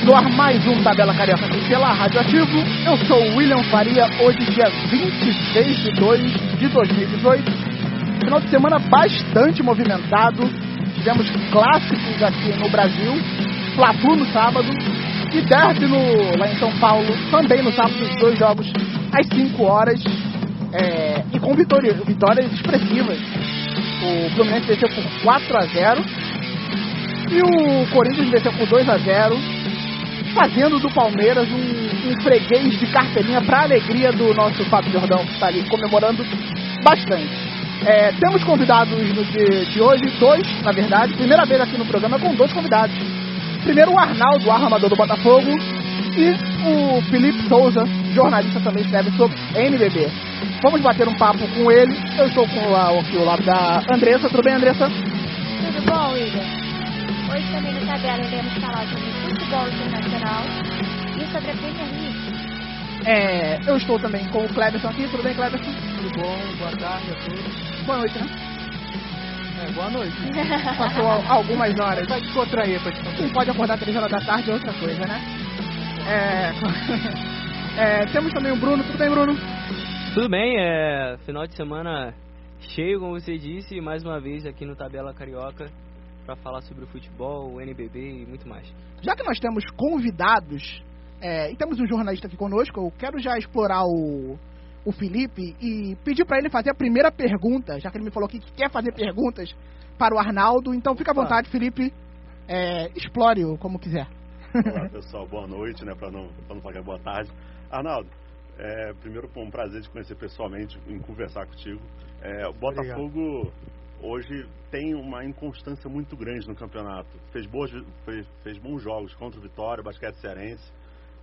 No ar mais um Tabela Carioca aqui pela Rádio Ativo. Eu sou o William Faria, hoje dia 26 de 2 de 2018. Final de semana bastante movimentado. Tivemos clássicos aqui no Brasil, Fla-Flu no sábado e derby lá em São Paulo, também no sábado, os dois jogos às 5 horas e com vitórias expressivas. O Fluminense venceu por 4-0 e o Corinthians venceu por 2-0, fazendo do Palmeiras um freguês de carteirinha para a alegria do nosso Fábio Jordão, que está ali comemorando bastante. Temos convidados no dia de hoje, dois, na verdade, primeira vez aqui no programa com dois convidados. Primeiro o Arnaldo, armador do Botafogo, e o Felipe Souza, jornalista, também escreve sobre NBB. Vamos bater um papo com ele. Eu estou aqui ao lado da Andressa. Tudo bem, Andressa? Tudo bom, William? Hoje também no Tabela iremos falar sobre futebol internacional e sobre a Premier League. Eu estou também com o Cleberson aqui. Tudo bem, Cleberson? Tudo bom, boa tarde a todos. Boa noite, né? Boa noite. Passou algumas horas. Vai te contrair, Quem pode acordar 3 horas da tarde é outra coisa, né? Temos também o Bruno. Tudo bem, Bruno? Tudo bem, final de semana cheio, como você disse, mais uma vez aqui no Tabela Carioca para falar sobre o futebol, o NBB e muito mais. Já que nós temos convidados e temos um jornalista aqui conosco, eu quero já explorar o Felipe e pedir para ele fazer a primeira pergunta, já que ele me falou que quer fazer perguntas para o Arnaldo. Então fica à vontade, Felipe, explore-o como quiser. Olá, pessoal, boa noite, né, para não falar boa tarde. Arnaldo, primeiro foi um prazer te conhecer pessoalmente, em conversar contigo. O Botafogo hoje tem uma inconstância muito grande no campeonato. Fez bons jogos contra o Vitória, o Basquete Cearense,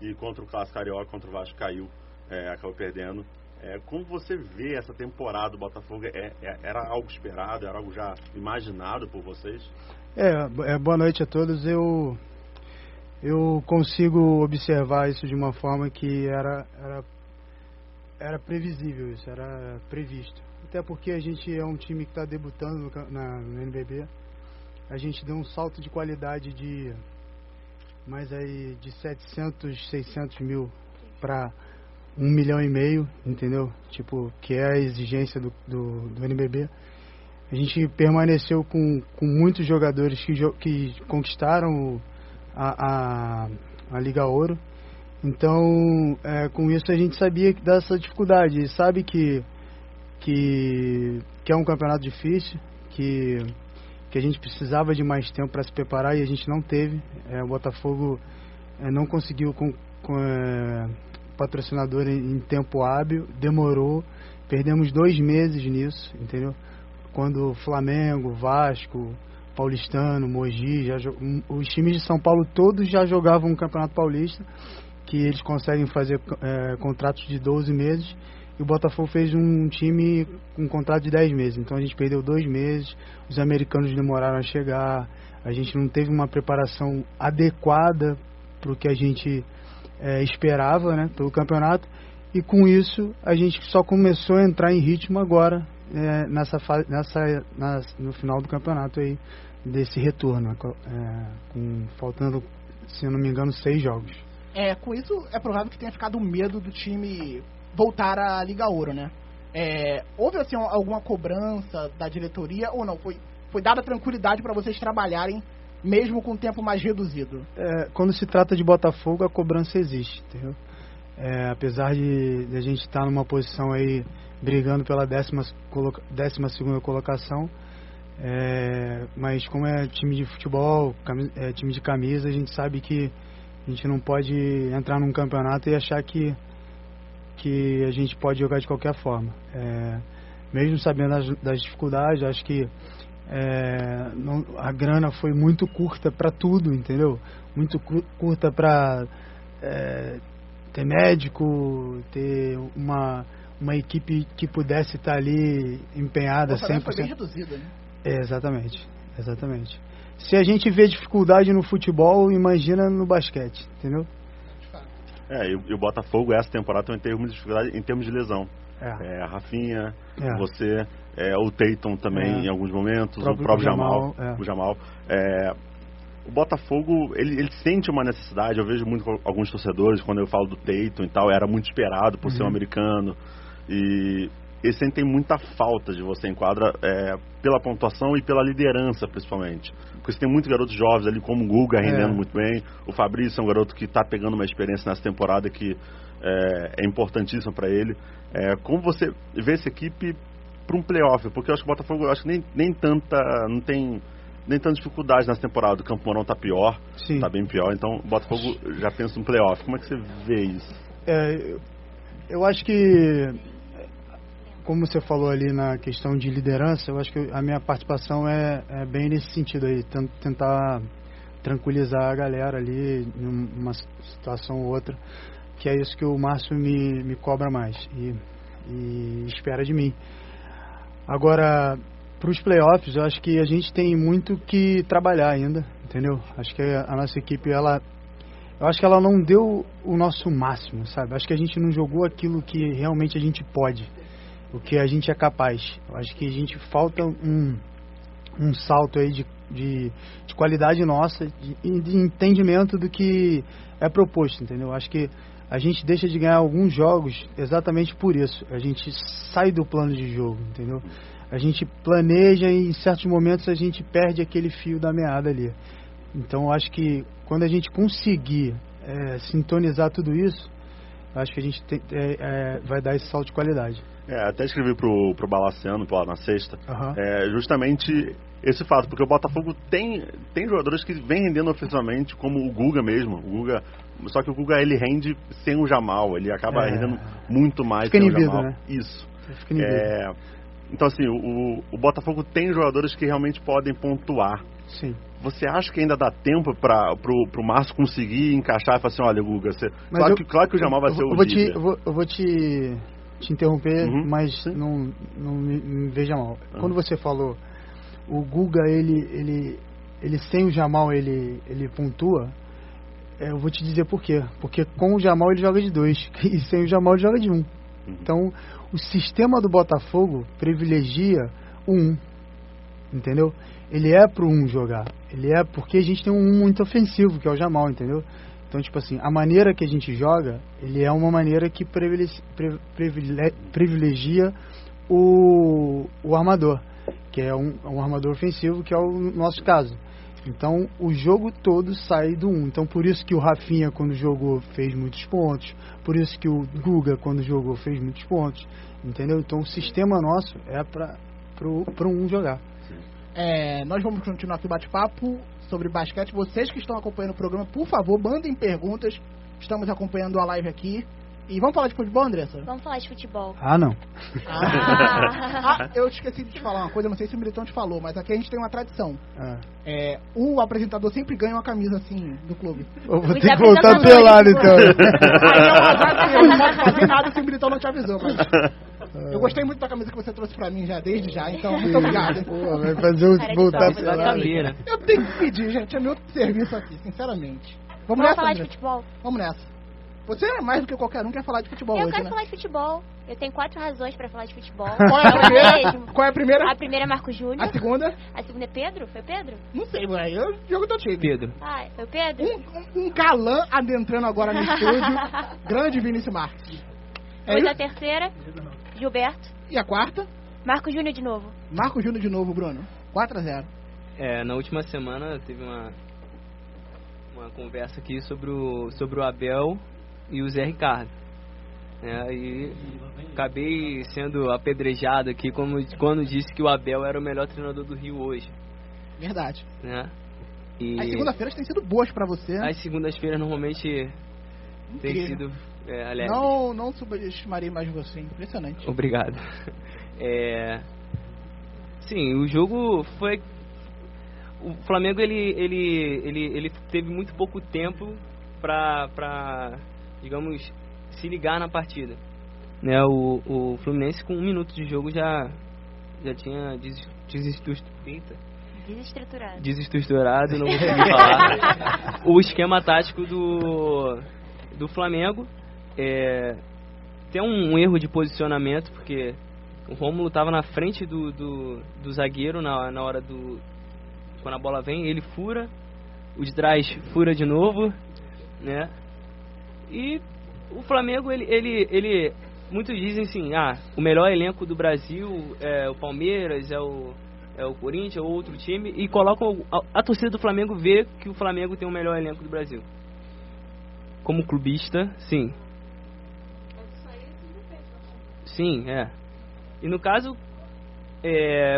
e contra o Clássico Carioca, contra o Vasco caiu, acabou perdendo. Como você vê essa temporada do Botafogo? Era algo esperado, era algo já imaginado por vocês? Boa noite a todos. Eu consigo observar isso de uma forma que era previsível, isso era previsto. Até porque a gente é um time que está debutando no NBB. A gente deu um salto de qualidade de 700, 600 mil para 1,5 milhão, entendeu? Que é a exigência do NBB. A gente permaneceu com muitos jogadores que conquistaram a Liga Ouro. Então, com isso a gente sabia dessa dificuldade. Sabe que é um campeonato difícil, que a gente precisava de mais tempo para se preparar e a gente não teve. O Botafogo não conseguiu com patrocinador em tempo hábil, demorou, perdemos 2 meses nisso, entendeu? Quando Flamengo, Vasco, Paulistano, Mogi, os times de São Paulo todos já jogavam um Campeonato Paulista, que eles conseguem fazer contratos de 12 meses, e o Botafogo fez um time com um contrato de 10 meses, então a gente perdeu 2 meses, os americanos demoraram a chegar, a gente não teve uma preparação adequada para o que a gente esperava, né, pelo campeonato, e com isso a gente só começou a entrar em ritmo agora, no final do campeonato aí, desse retorno, faltando, se eu não me engano, 6 jogos. Com isso é provável que tenha ficado o medo do time voltar à Liga Ouro, né? Houve assim alguma cobrança da diretoria ou não? Foi dada tranquilidade para vocês trabalharem mesmo com um tempo mais reduzido? Quando se trata de Botafogo, a cobrança existe, entendeu? Apesar de a gente estar numa posição aí brigando pela 12ª colocação, mas como é time de futebol, time de camisa, a gente sabe que a gente não pode entrar num campeonato e achar que a gente pode jogar de qualquer forma. Mesmo sabendo das dificuldades, acho que a grana foi muito curta para tudo, entendeu? Muito curta para ter médico, ter uma equipe que pudesse estar ali empenhada 100%. Foi bem reduzida, né? Exatamente. Se a gente vê dificuldade no futebol, imagina no basquete, entendeu? E o Botafogo essa temporada também teve muita dificuldade em termos de lesão. A Rafinha, você, o Tayton também em alguns momentos, o próprio Jamal. o Botafogo, ele sente uma necessidade. Eu vejo muito com alguns torcedores, quando eu falo do Tatum e tal, era muito esperado por ser um americano. E eles sentem muita falta de você em quadra, pela pontuação e pela liderança, principalmente. Porque você tem muitos garotos jovens ali, como o Guga, rendendo muito bem. O Fabrício é um garoto que está pegando uma experiência nessa temporada que é importantíssima para ele. Como você vê essa equipe para um playoff? Porque eu acho que o Botafogo não tem nem tanta dificuldade nessa temporada. O Campo Mourão tá pior, tá bem pior. Então o Botafogo já pensa no playoff. Como é que você vê isso? Eu acho que, como você falou ali na questão de liderança, eu acho que a minha participação é bem nesse sentido aí, tentar tranquilizar a galera ali numa situação ou outra, que é isso que o Márcio me cobra mais e espera de mim. Agora, para os playoffs, eu acho que a gente tem muito que trabalhar ainda, entendeu? Acho que a nossa equipe, eu acho que ela não deu o nosso máximo, sabe? Acho que a gente não jogou aquilo que realmente a gente pode, o que a gente é capaz. Eu acho que a gente falta um salto aí de qualidade nossa, de entendimento do que é proposto, entendeu? Eu acho que a gente deixa de ganhar alguns jogos exatamente por isso. A gente sai do plano de jogo, entendeu? A gente planeja e em certos momentos a gente perde aquele fio da meada ali. Então eu acho que quando a gente conseguir sintonizar tudo isso, eu acho que a gente vai dar esse salto de qualidade. Até escrevi pro Balaciano lá na sexta, justamente esse fato, porque o Botafogo tem jogadores que vêm rendendo ofensivamente, como o Guga mesmo. Só que o Guga, ele rende sem o Jamal, ele acaba rendendo muito mais sem o Jamal. Né? Isso. Então assim, o Botafogo tem jogadores que realmente podem pontuar. Sim. Você acha que ainda dá tempo pro Márcio conseguir encaixar e falar assim, olha, Guga, claro que o Jamal vai ser o líder. Eu vou te interromper, mas não me veja mal. Quando você falou, o Guga, ele sem o Jamal, ele pontua, eu vou te dizer por quê. Porque com o Jamal ele joga de 2, e sem o Jamal ele joga de 1. Então, o sistema do Botafogo privilegia o 1, entendeu? Ele é pro 1 jogar. Ele é porque a gente tem um 1 muito ofensivo, que é o Jamal, entendeu? Então, tipo assim, a maneira que a gente joga, ele é uma maneira que privilegia o armador, que é um armador ofensivo, que é o nosso caso. Então, o jogo todo sai do 1. Então, por isso que o Rafinha, quando jogou, fez muitos pontos. Por isso que o Guga, quando jogou, fez muitos pontos. Entendeu? Então, o sistema nosso é pro 1 jogar. Nós vamos continuar aqui o bate-papo sobre basquete. Vocês que estão acompanhando o programa, por favor, mandem perguntas. Estamos acompanhando a live aqui. E vamos falar de futebol, Andressa? Vamos falar de futebol. Não. Eu esqueci de te falar uma coisa, não sei se o Militão te falou, mas aqui a gente tem uma tradição. O apresentador sempre ganha uma camisa assim do clube. Eu vou ter que voltar pelado, então. Aí é um azar que eu não posso fazer nada se o Militão não te avisou, mas... Eu gostei muito da camisa que você trouxe pra mim desde já, então muito obrigado. Vai fazer eu voltar pelado. Eu tenho que pedir, gente, é meu serviço aqui, sinceramente. Vamos nessa, falar de futebol. Vamos nessa. Você é mais do que qualquer um quer falar de futebol hoje, né? Eu quero falar de futebol. Eu tenho 4 razões pra falar de futebol. Qual é a primeira? Qual é a primeira? A primeira é Marco Júnior. A segunda? A segunda é Pedro? Foi Pedro? Não sei, ué. Eu jogo teu time. Pedro. Foi o Pedro? Um galã adentrando agora no estúdio. Grande Vinícius Marques. Depois a terceira, Gilberto. E a quarta? Marco Júnior de novo. Marco Júnior de novo, Bruno. 4-0. Na última semana teve uma conversa aqui sobre o Abel e o Zé Ricardo. E acabei sendo apedrejado aqui quando disse que o Abel era o melhor treinador do Rio hoje. Verdade. E as segunda-feiras têm sido boas pra você. As segundas-feiras normalmente têm sido alegres. Não subestimarei mais você. Impressionante. Obrigado. Sim, o jogo foi... O Flamengo ele teve muito pouco tempo para digamos, se ligar na partida. O Fluminense com 1 minuto de jogo já tinha desestruturado, não consegui falar. O esquema tático do Flamengo. Tem um erro de posicionamento, porque o Rômulo estava na frente do zagueiro na hora quando a bola vem, ele fura, o de trás fura de novo, né? E o Flamengo, ele muitos dizem assim, o melhor elenco do Brasil é o Palmeiras, é o Corinthians, ou outro time, e colocam a torcida do Flamengo vê que o Flamengo tem o melhor elenco do Brasil. Como clubista, sim. Sim, E no caso,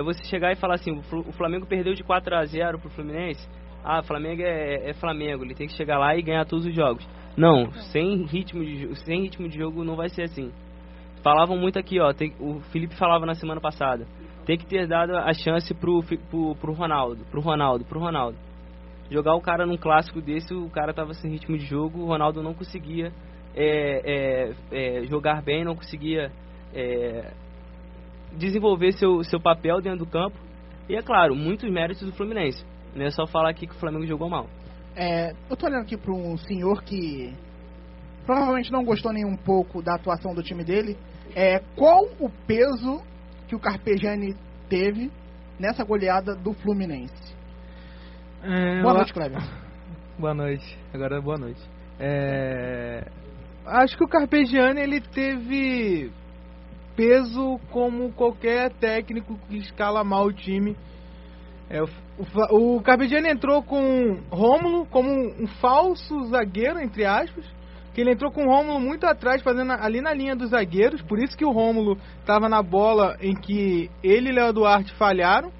você chegar e falar assim, o Flamengo perdeu de 4-0 pro Fluminense, o Flamengo é Flamengo, ele tem que chegar lá e ganhar todos os jogos. Não, sem ritmo de jogo não vai ser assim. Falavam muito aqui, o Felipe falava na semana passada, tem que ter dado a chance pro Ronaldo. Jogar o cara num clássico desse, o cara tava sem ritmo de jogo, o Ronaldo não conseguia jogar bem, não conseguia desenvolver seu papel dentro do campo. E é claro, muitos méritos do Fluminense. Não é só falar aqui que o Flamengo jogou mal. Eu tô olhando aqui para um senhor que provavelmente não gostou nem um pouco da atuação do time dele. Qual o peso que o Carpegiani teve nessa goleada do Fluminense? Boa noite, Kleber. Boa noite. Agora boa noite. Acho que o Carpegiani ele teve peso como qualquer técnico que escala mal o time. O Carpegiani entrou com Rômulo como um falso zagueiro, entre aspas, que ele entrou com o Rômulo muito atrás, fazendo ali na linha dos zagueiros, por isso que o Rômulo estava na bola em que ele e o Léo Duarte falharam.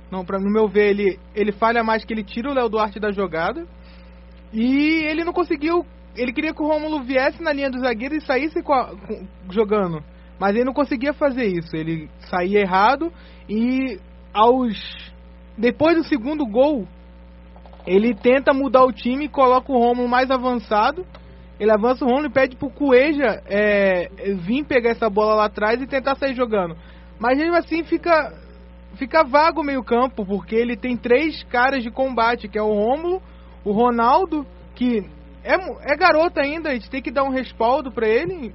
Não, no meu ver, ele falha mais, que ele tira o Léo Duarte da jogada. E ele não conseguiu, ele queria que o Rômulo viesse na linha dos zagueiros e saísse jogando, mas ele não conseguia fazer isso, ele saía errado. E depois do segundo gol, ele tenta mudar o time e coloca o Rômulo mais avançado. Ele avança o Rômulo e pede pro Cueja vir pegar essa bola lá atrás e tentar sair jogando. Mas mesmo assim fica vago o meio campo, porque ele tem 3 caras de combate, que é o Rômulo, o Ronaldo, que é garoto ainda, a gente tem que dar um respaldo pra ele.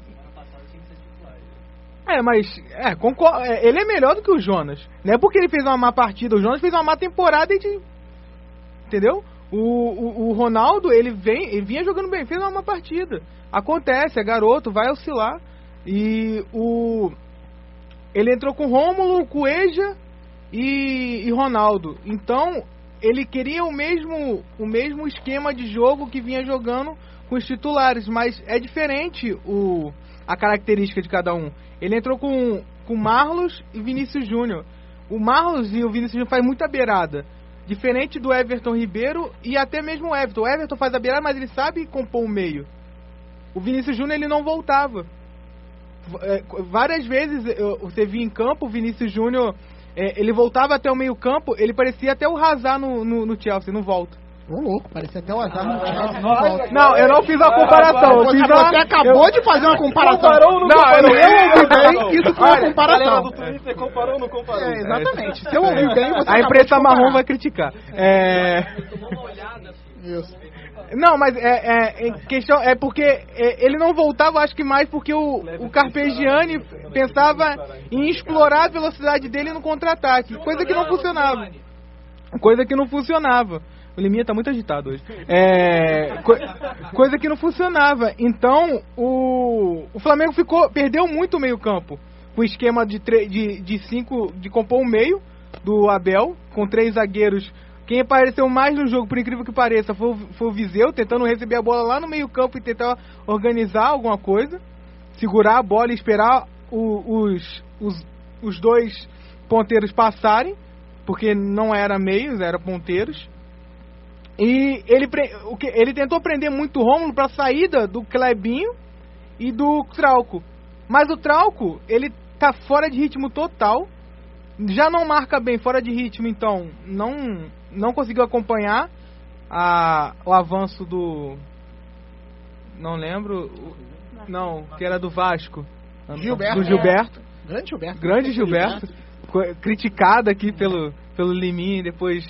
Concordo, ele é melhor do que o Jonas. Não é porque ele fez uma má partida, o Jonas fez uma má temporada entendeu? O Ronaldo, ele vinha jogando bem, fez uma má partida. Acontece, é garoto, vai oscilar. E ele entrou com Rômulo, Cueja e Ronaldo. Então, ele queria o mesmo esquema de jogo que vinha jogando com os titulares, mas é diferente a característica de cada um. Ele entrou com Marlos e Vinícius Júnior. O Marlos e o Vinícius Júnior fazem muita beirada, diferente do Everton Ribeiro e até mesmo o Everton. O Everton faz a beirada, mas ele sabe compor o meio. O Vinícius Júnior, ele não voltava. Várias vezes você via em campo o Vinícius Júnior, ele voltava até o meio campo, ele parecia até o Hazard no Chelsea, não volta. Ô louco, parecia até o Hazard no Chelsea. Não, eu não fiz a comparação. Você acabou de fazer uma comparação. Eu ouvi bem, isso foi uma comparação. Do Twitter comparou ou não comparou? Exatamente. Se eu ouvi bem, você a imprensa marrom vai criticar. Isso. Não, mas questão é porque ele não voltava, acho que mais porque o Carpegiani pensava em explorar a velocidade dele no contra-ataque, coisa que não funcionava. O Liminha tá muito agitado hoje. Coisa que não funcionava. Então, o Flamengo perdeu muito o meio-campo. Com o esquema de 5, de compor o meio do Abel, com 3 zagueiros. Quem apareceu mais no jogo, por incrível que pareça, foi o Viseu, tentando receber a bola lá no meio-campo e tentar organizar alguma coisa. Segurar a bola e esperar os 2 ponteiros passarem, porque não era meios, era ponteiros. E ele tentou prender muito o Rômulo para a saída do Clebinho e do Trauco. Mas o Trauco, ele tá fora de ritmo total. Já não marca bem fora de ritmo, então não conseguiu acompanhar o avanço do... Não lembro. Não, que era do Vasco. Gilberto. Do Gilberto. Grande Gilberto. Criticado aqui pelo Liminha e depois...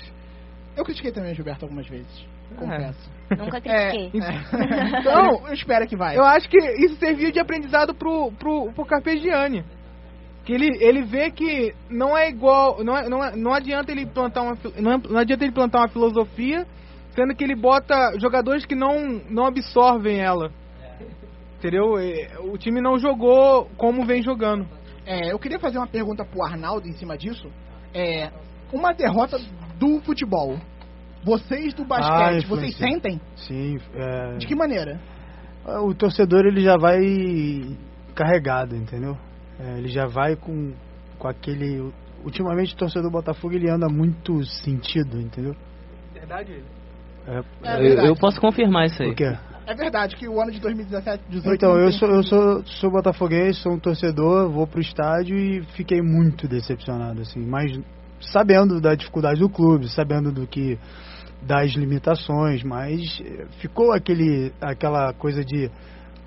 Eu critiquei também o Gilberto algumas vezes, confesso. Nunca critiquei. Então, eu espero que vai. Eu acho que isso serviu de aprendizado pro Carpegiani. Que ele vê que não é igual, não adianta ele plantar uma filosofia sendo que ele bota jogadores que não absorvem ela. Entendeu? O time não jogou como vem jogando. Eu queria fazer uma pergunta pro Arnaldo em cima disso. Uma derrota do futebol. Vocês do basquete, vocês sentem? Sim. De que maneira? O torcedor, ele já vai carregado, entendeu? Ele já vai com aquele... Ultimamente o torcedor do Botafogo, ele anda muito sentido, entendeu? Verdade ele. Verdade. Eu posso confirmar isso aí. O quê? É verdade que o ano de 2017, 2018... Então, eu sou botafoguense, sou um torcedor, vou pro estádio e fiquei muito decepcionado, assim. Mas sabendo da dificuldade do clube, sabendo das limitações, mas ficou aquela coisa de...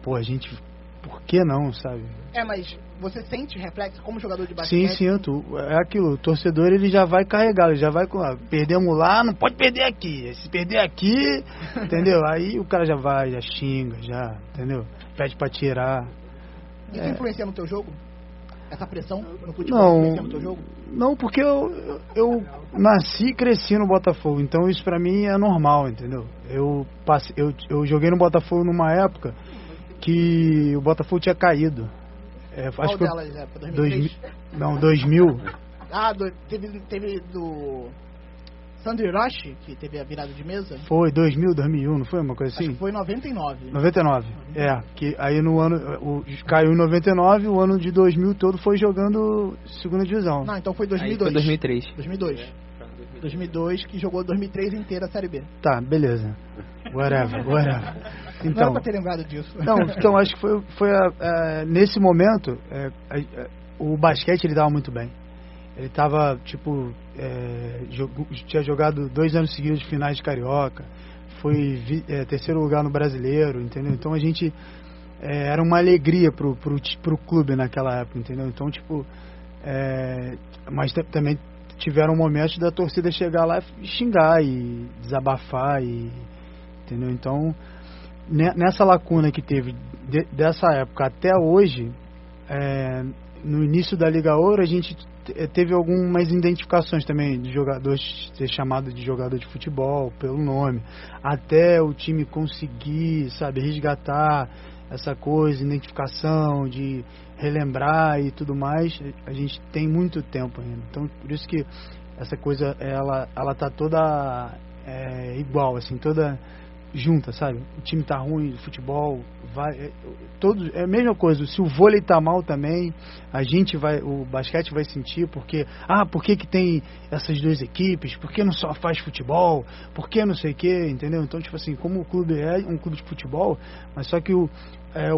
Pô, a gente... Por que não, sabe? Mas você sente reflexo como jogador de basquete? Sim, sinto. É aquilo, o torcedor, ele já vai carregado, ele já vai com... Perdemos lá, não pode perder aqui. Se perder aqui, entendeu? Aí o cara já vai, já xinga, já, pede pra tirar. Isso influencia no teu jogo? Essa pressão no futebol influencia no teu jogo? Não, porque eu nasci e cresci no Botafogo, então isso pra mim é normal, entendeu? Eu joguei no Botafogo numa época que o Botafogo tinha caído. Qual acho que delas? 2003? 2000. Teve do Sandro Hiroshi, que teve a virada de mesa? Foi, 2000, 2001, não foi uma coisa assim? Acho que foi em 99. 99, que aí no ano, caiu em 99, o ano de 2000 todo foi jogando segunda divisão. Não, então foi 2002. Aí foi 2003. 2002, que jogou 2003 inteira a Série B. Tá, beleza. Whatever. Então, não era pra ter lembrado disso. Não, então acho que foi nesse momento, o basquete ele tava muito bem. Ele tava, tinha jogado 2 anos seguidos de finais de Carioca, foi terceiro lugar no Brasileiro, entendeu? Então a gente, era uma alegria pro clube naquela época, entendeu? Então, mas também tiveram momentos da torcida chegar lá e xingar e desabafar, entendeu? Então, nessa lacuna que teve dessa época até hoje, no início da Liga Ouro, a gente teve algumas identificações também de jogadores ser chamado de jogador de futebol pelo nome, até o time conseguir, resgatar essa coisa, identificação, de relembrar e tudo mais. A gente tem muito tempo ainda, então por isso que essa coisa ela tá toda igual, assim, toda junta, sabe? O time tá ruim, o futebol vai, é a mesma coisa. Se o vôlei tá mal também, o basquete vai sentir, porque por que tem essas 2 equipes? Por que não só faz futebol? Por que não sei o que, entendeu? Então, como o clube é um clube de futebol, mas só que o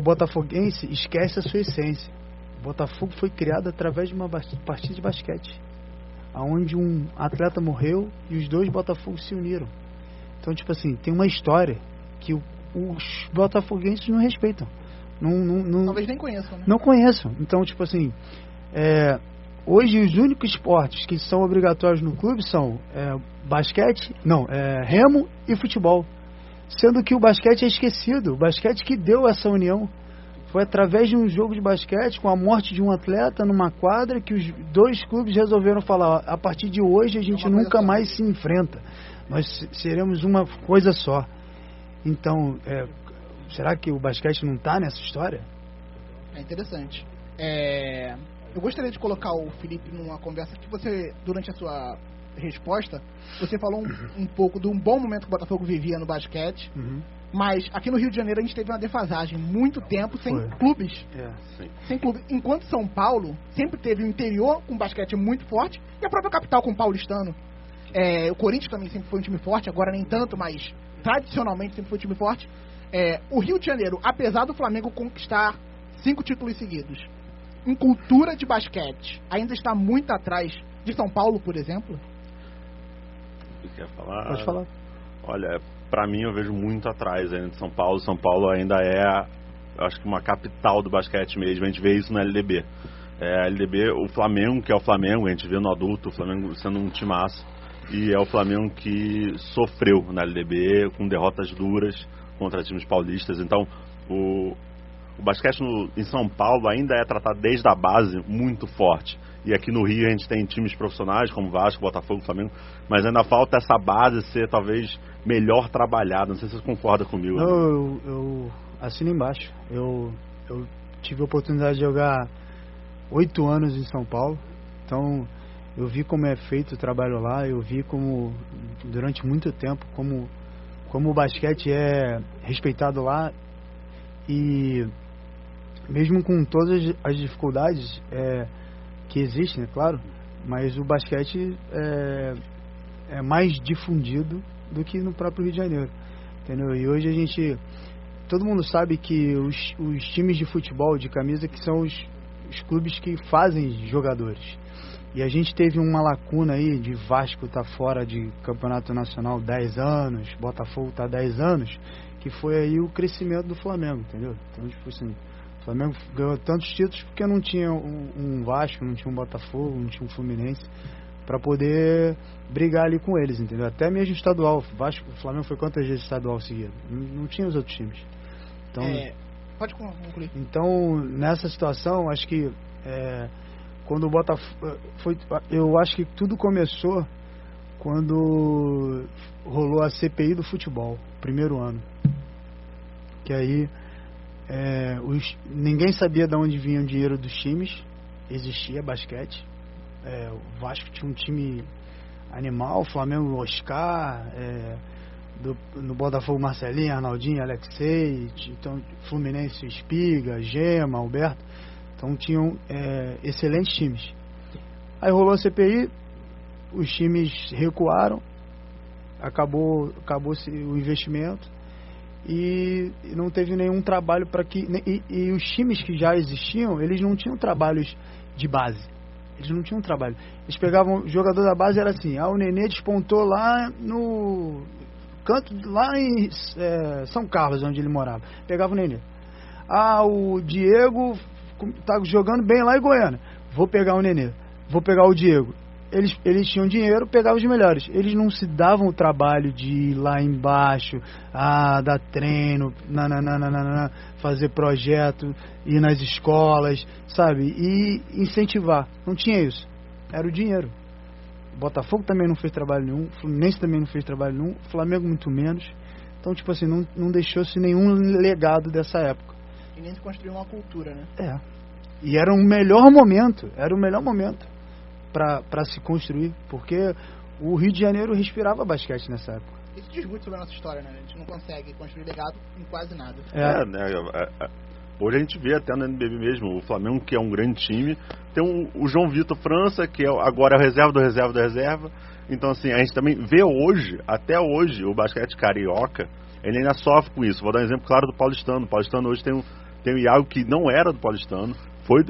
botafoguense esquece a sua essência. O Botafogo foi criado através de uma partida de basquete, onde um atleta morreu e os 2 Botafogos se uniram. Então, tem uma história que os botafoguenses não respeitam. Talvez nem conheçam, né? Não conheçam. Então, hoje os únicos esportes que são obrigatórios no clube são remo e futebol. Sendo que o basquete é esquecido. O basquete que deu essa união. Foi através de um jogo de basquete, com a morte de um atleta numa quadra, que os 2 clubes resolveram falar: a partir de hoje a gente nunca mais se enfrenta. Nós seremos uma coisa só. Então, será que o basquete não está nessa história? É interessante. Eu gostaria de colocar o Felipe numa conversa que você, durante a sua resposta, você falou um pouco de um bom momento que o Botafogo vivia no basquete, mas aqui no Rio de Janeiro a gente teve uma defasagem, muito tempo sem clubes. Sem clube. Enquanto São Paulo sempre teve o interior com basquete muito forte e a própria capital com o paulistano. O Corinthians também sempre foi um time forte, agora nem tanto, mas tradicionalmente sempre foi um time forte. O Rio de Janeiro, apesar do Flamengo conquistar 5 títulos seguidos, em cultura de basquete, ainda está muito atrás de São Paulo, por exemplo? Quer falar? Pode falar. Olha, pra mim eu vejo muito atrás ainda de São Paulo. São Paulo ainda acho que uma capital do basquete mesmo. A gente vê isso na LDB. A LDB, o Flamengo, que é o Flamengo, a gente vê no adulto o Flamengo sendo um timaço. E é o Flamengo que sofreu na LDB com derrotas duras contra times paulistas. Então, o basquete em São Paulo ainda é tratado desde a base muito forte. E aqui no Rio a gente tem times profissionais como Vasco, Botafogo, Flamengo, mas ainda falta essa base ser talvez melhor trabalhada. Não sei se você concorda comigo. Não, eu assino embaixo. Eu tive a oportunidade de jogar 8 anos em São Paulo, então eu vi como é feito o trabalho lá, eu vi como durante muito tempo como o basquete é respeitado lá, e mesmo com todas as dificuldades que existem, é claro, mas o basquete é mais difundido do que no próprio Rio de Janeiro, entendeu? E hoje todo mundo sabe que os times de futebol de camisa que são os clubes que fazem jogadores. E a gente teve uma lacuna aí de Vasco tá fora de campeonato nacional 10 anos, Botafogo tá 10 anos, que foi aí o crescimento do Flamengo, entendeu? Então, tipo assim, o Flamengo ganhou tantos títulos porque não tinha um Vasco, não tinha um Botafogo, não tinha um Fluminense para poder brigar ali com eles, entendeu? Até mesmo estadual, o Flamengo foi quantas vezes estadual seguido? Não tinha os outros times. Então, pode concluir. Então, nessa situação, acho que quando o Botafogo eu acho que tudo começou quando rolou a CPI do futebol, primeiro ano, que aí ninguém sabia de onde vinha o dinheiro dos times, existia basquete, o Vasco tinha um time animal, o Flamengo Oscar, no Botafogo Marcelinho, Arnaldinho, Alexei, então Fluminense Espiga, Gema, Alberto, então tinham excelentes times. Aí rolou a CPI, os times recuaram, acabou-se o investimento e não teve nenhum trabalho para que... E os times que já existiam, eles não tinham trabalhos de base. Eles não tinham trabalho. Eles pegavam... O jogador da base era assim, o Nenê despontou lá no canto, lá em São Carlos, onde ele morava. Pegava o Nenê. O Diego tá jogando bem lá em Goiânia. Vou pegar o Nenê. Vou pegar o Diego. Eles tinham dinheiro, pegavam os melhores. Eles não se davam o trabalho de ir lá embaixo, dar treino, fazer projeto, ir nas escolas, sabe? E incentivar. Não tinha isso. Era o dinheiro. O Botafogo também não fez trabalho nenhum, o Fluminense também não fez trabalho nenhum, o Flamengo muito menos. Então, tipo assim, não deixou-se nenhum legado dessa época. E nem se construiu uma cultura, né? E era o melhor momento, para se construir, porque o Rio de Janeiro respirava basquete nessa época. Isso diz muito sobre a nossa história, né? A gente não consegue construir legado em quase nada. Hoje a gente vê até no NBB mesmo, o Flamengo, que é um grande time, tem o João Vitor França, que agora é o reserva do reserva da reserva. Então, assim, a gente também vê hoje, até hoje, o basquete carioca, ele ainda sofre com isso. Vou dar um exemplo claro do Paulistano. O Paulistano hoje tem o Iago, que não era do Paulistano,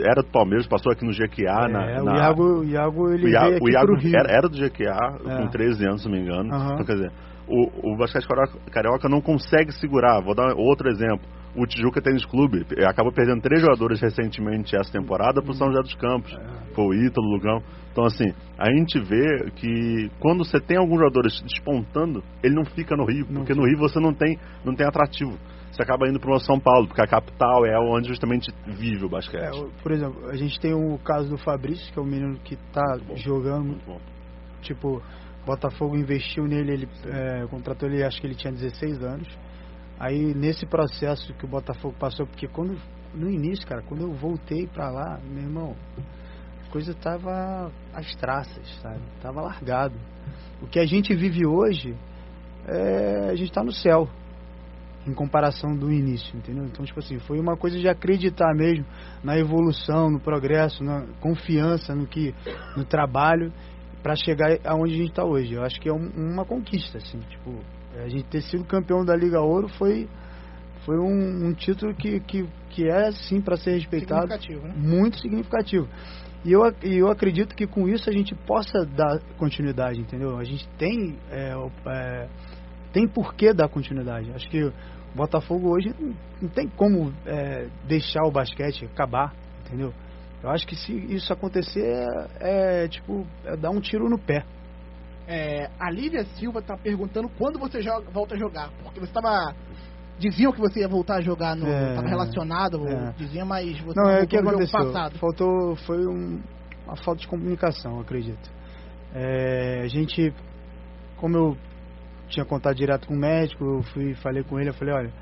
era do Palmeiras, passou aqui no GQA. O Iago ele veio aqui pro Rio. Era do GQA, com 13 anos, se não me engano. Então, quer dizer, o basquete carioca não consegue segurar. Vou dar outro exemplo. O Tijuca Tênis Clube acabou perdendo 3 jogadores recentemente essa temporada pro São José dos Campos. Foi o Ítalo, o Lugão. Então, assim, a gente vê que quando você tem alguns jogadores despontando, ele não fica no Rio, porque no Rio você não tem atrativo. Você acaba indo para o São Paulo, porque a capital é onde justamente vive o basquete. Por exemplo, a gente tem o caso do Fabrício, que é um menino que está jogando. Muito bom. Tipo, Botafogo investiu nele, ele contratou ele, acho que ele tinha 16 anos. Aí, nesse processo que o Botafogo passou, porque no início, cara, quando eu voltei para lá, meu irmão, a coisa tava às traças, sabe? Tava largado. O que a gente vive hoje, a gente tá no céu, em comparação do início, entendeu? Então, tipo assim, foi uma coisa de acreditar mesmo na evolução, no progresso, na confiança no trabalho, para chegar aonde a gente está hoje. Eu acho que é uma conquista, assim, tipo, a gente ter sido campeão da Liga Ouro foi um título que é, sim, para ser respeitado, significativo, né? Muito significativo. E eu acredito que com isso a gente possa dar continuidade, entendeu? A gente tem porquê dar continuidade. Acho que o Botafogo hoje não tem como deixar o basquete acabar, entendeu? Eu acho que se isso acontecer é dar um tiro no pé. A Lívia Silva está perguntando quando você volta a jogar, porque você diziam que você ia voltar a jogar, estava relacionado, dizia, mas você não, voltou o que no aconteceu? jogo passado. Foi uma falta de comunicação, eu acredito. A gente, como eu tinha contato direto com o médico, eu falei com ele, eu falei, olha,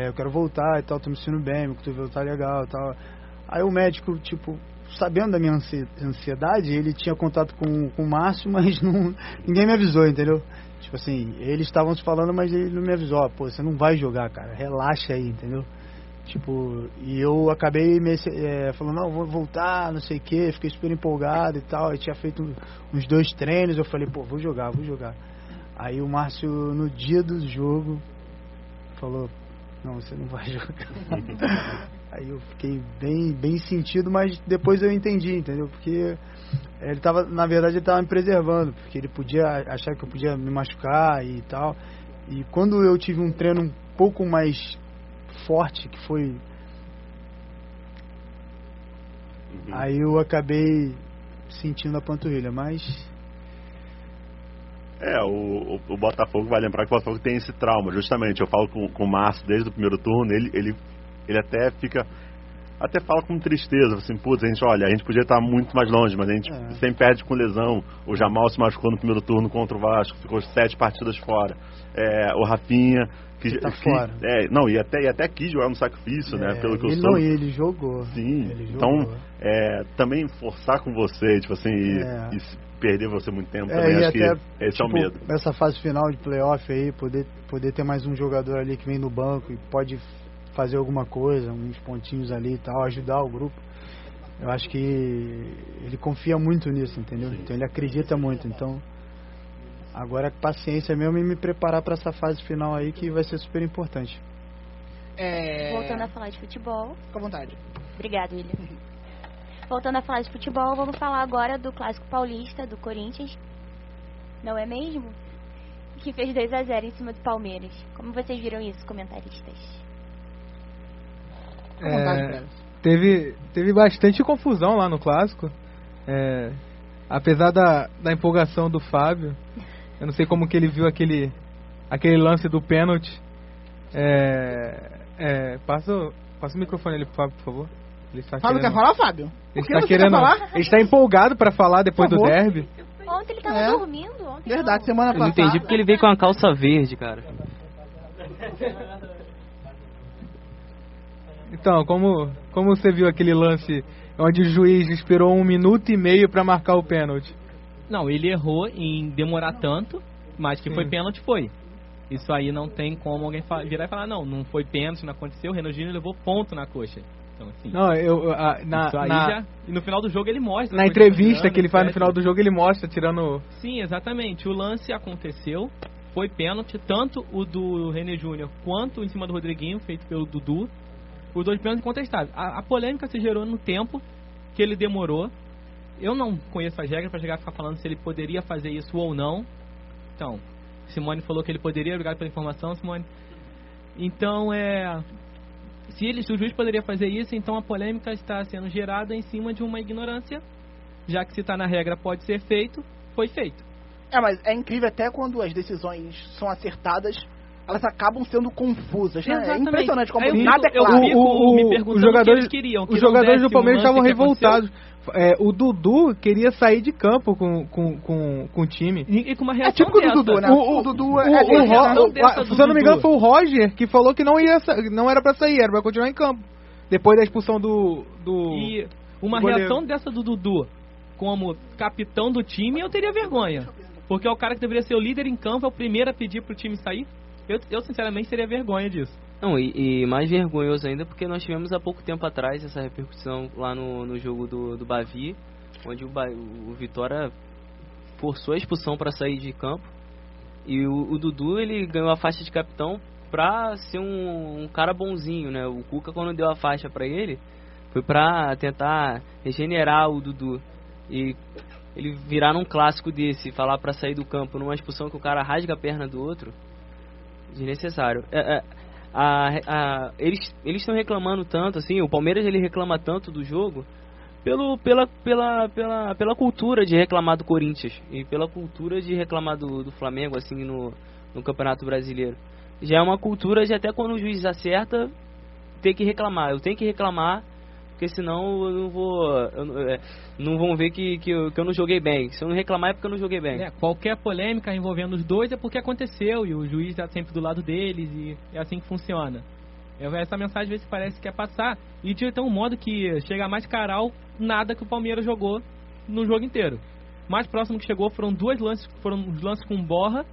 eu quero voltar e tal, tô me sentindo bem, meu cotovelo tá legal e tal. Aí o médico, tipo, sabendo da minha ansiedade, ele tinha contato com o Márcio, mas ninguém me avisou, entendeu? Tipo assim, eles estavam se falando, mas ele não me avisou, pô, você não vai jogar, cara, relaxa aí, entendeu? Tipo, e eu acabei falando, não, vou voltar, não sei o que, fiquei super empolgado e tal, eu tinha feito uns 2 treinos, eu falei, pô, vou jogar. Aí o Márcio, no dia do jogo, falou, não, você não vai jogar. Aí eu fiquei bem sentido, mas depois eu entendi, entendeu? Porque ele tava, na verdade, ele tava me preservando, porque ele podia achar que eu podia me machucar e tal. E quando eu tive um treino um pouco mais forte, que foi... Aí eu acabei sentindo a panturrilha, mas... O Botafogo, vai lembrar que o Botafogo tem esse trauma, justamente. Eu falo com o Márcio desde o primeiro turno, ele até fala com tristeza, assim, putz, a gente podia estar muito mais longe, mas a gente sempre perde com lesão. O Jamal se machucou no primeiro turno contra o Vasco, ficou 7 partidas fora. O Rafinha, que tá fora. E até quis jogar no sacrifício, né, pelo que eu soube. Ele jogou. Sim, então, também forçar com você, tipo assim, e perder você muito tempo, também acho que esse é o medo. Nessa fase final de playoff aí, poder ter mais um jogador ali que vem no banco e pode fazer alguma coisa, uns pontinhos ali e tal, ajudar o grupo. Eu acho que ele confia muito nisso, entendeu? Sim. Então ele acredita muito. Então agora paciência mesmo e me preparar para essa fase final aí que vai ser super importante. Voltando a falar de futebol. Fica à vontade. Obrigado, William. Voltando a falar de futebol, vamos falar agora do Clássico Paulista do Corinthians. Não é mesmo? Que fez 2-0 em cima do Palmeiras. Como vocês viram isso, comentaristas? Teve bastante confusão lá no clássico. Apesar da empolgação do Fábio, eu não sei como que ele viu aquele lance do pênalti. Passa o microfone ali pro Fábio, por favor. Fábio, quer falar, Fábio? Ele está empolgado para falar depois do derby. Ontem ele tava dormindo. Verdade, semana passada. Eu não entendi porque ele veio com uma calça verde, cara. Então, como você viu aquele lance onde o juiz esperou 1 minuto e meio para marcar o pênalti? Não, ele errou em demorar tanto, mas que foi pênalti, foi. Isso aí não tem como alguém virar e falar, não foi pênalti, não aconteceu, o Renan Júnior levou ponto na coxa. Então, assim, e no final do jogo ele mostra. Na entrevista que ele faz no final do jogo, ele mostra tirando... Sim, exatamente. O lance aconteceu, foi pênalti, tanto o do Renan Júnior quanto em cima do Rodriguinho, feito pelo Dudu. Os 2 pênaltis incontestáveis. A polêmica se gerou no tempo que ele demorou. Eu não conheço as regras para chegar a ficar falando se ele poderia fazer isso ou não. Então, Simone falou que ele poderia, obrigado pela informação, Simone. Então, se o juiz poderia fazer isso, então a polêmica está sendo gerada em cima de uma ignorância, já que se está na regra pode ser feito, foi feito. Mas é incrível até quando as decisões são acertadas, elas acabam sendo confusas, né? Exatamente. É impressionante como Aí nada é claro. Os jogadores do Palmeiras estavam revoltados. O Dudu queria sair de campo com o time. E com uma reação típico do Dudu, né? O Dudu se eu não me engano, foi o Roger que falou que não era pra sair, era pra continuar em campo. Depois da expulsão do E uma reação dessa do Dudu como capitão do time, eu teria vergonha. Porque é o cara que deveria ser o líder em campo, é o primeiro a pedir pro time sair. Eu sinceramente teria vergonha disso. Não, e mais vergonhoso ainda porque nós tivemos há pouco tempo atrás essa repercussão lá no jogo do Bavi, onde o Vitória forçou a expulsão para sair de campo. E o Dudu, ele ganhou a faixa de capitão pra ser um cara bonzinho, né? O Cuca, quando deu a faixa pra ele, foi pra tentar regenerar o Dudu. E ele virar num clássico desse, falar pra sair do campo numa expulsão que o cara rasga a perna do outro, desnecessário. Eles estão reclamando tanto, assim, o Palmeiras ele reclama tanto do jogo pela cultura de reclamar do Corinthians e pela cultura de reclamar do Flamengo, assim, no Campeonato Brasileiro. Já é uma cultura de até quando o juiz acerta, ter que reclamar. Eu tenho que reclamar porque senão não vão ver que eu não joguei bem. Se eu não reclamar é porque eu não joguei bem. Qualquer polêmica envolvendo os dois é porque aconteceu e o juiz está sempre do lado deles e é assim que funciona. Essa mensagem às vezes parece que é passar e tinha até um modo que chega a mascarar nada que o Palmeiras jogou no jogo inteiro. Mais próximo que chegou foram os lances com Borra,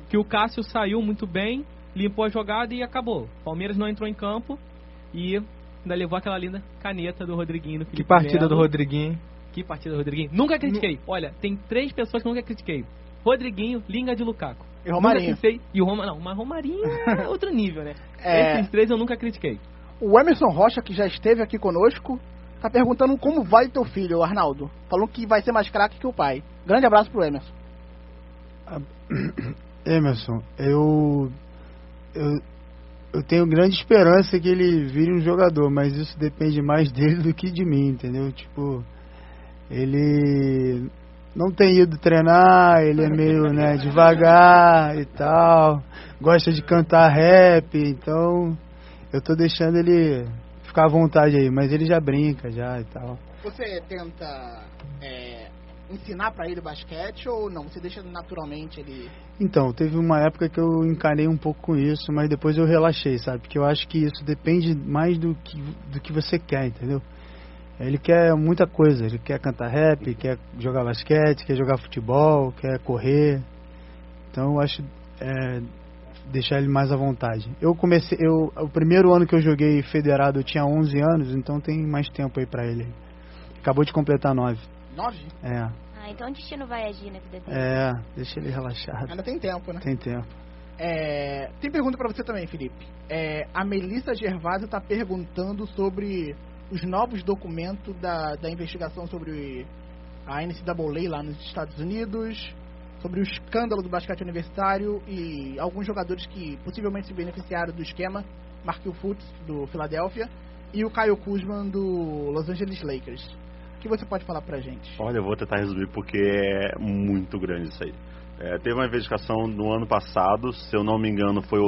que o Cássio saiu muito bem, limpou a jogada e acabou. O Palmeiras não entrou em campo e ainda levou aquela linda caneta do Rodriguinho. Que partida do Rodriguinho. Que partida do Rodriguinho. Nunca critiquei. Olha, tem 3 pessoas que nunca critiquei. Rodriguinho, Linga de Lukaku. E Romarinho. Mas Romarinho é outro nível, né? Esses 3 eu nunca critiquei. O Emerson Rocha, que já esteve aqui conosco, tá perguntando como vai teu filho, Arnaldo. Falou que vai ser mais craque que o pai. Grande abraço pro Emerson. Emerson, eu tenho grande esperança que ele vire um jogador, mas isso depende mais dele do que de mim, entendeu? Tipo, ele não tem ido treinar, ele é meio, né, devagar e tal, gosta de cantar rap, então eu tô deixando ele ficar à vontade aí, mas ele já brinca já e tal. Você tenta ensinar pra ele basquete ou não? Você deixa naturalmente ele... Então, teve uma época que eu encarei um pouco com isso, mas depois eu relaxei, sabe? Porque eu acho que isso depende mais do que você quer, entendeu? Ele quer muita coisa, ele quer cantar rap, quer jogar basquete, quer jogar futebol, quer correr. Então eu acho deixar ele mais à vontade. O primeiro ano que eu joguei federado eu tinha 11 anos, então tem mais tempo aí pra ele. Acabou de completar 9. 9? É. Então o destino vai agir na vida dele. Deixa ele relaxado. Ainda tem tempo, né? Tem tempo. Tem pergunta pra você também, Felipe. A Melissa Gervásio tá perguntando sobre os novos documentos da investigação sobre a NCAA lá nos Estados Unidos, sobre o escândalo do basquete universitário e alguns jogadores que possivelmente se beneficiaram do esquema, Markelle Fultz, do Philadelphia, e o Kyle Kuzma, do Los Angeles Lakers. O que você pode falar pra gente? Olha, eu vou tentar resumir porque é muito grande isso aí. Teve uma investigação no ano passado, se eu não me engano foi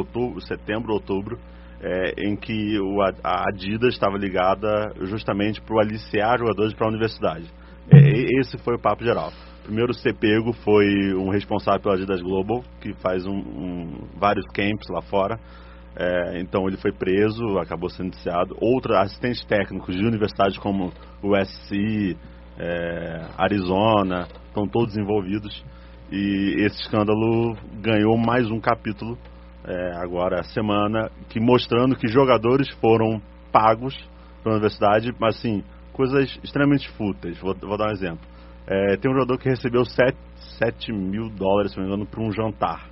setembro, outubro, em que a Adidas estava ligada justamente para o aliciar jogadores para a universidade. Esse foi o papo geral. Primeiro ser pego foi um responsável pela Adidas Global, que faz vários camps lá fora. Então ele foi preso, acabou sendo indiciado. Outros assistentes técnicos de universidades como o USC, Arizona, estão todos envolvidos. E esse escândalo ganhou mais um capítulo agora semana, mostrando que jogadores foram pagos pela universidade, mas assim, coisas extremamente fúteis. Vou dar um exemplo. Tem um jogador que recebeu $7 mil, se não me engano, para um jantar.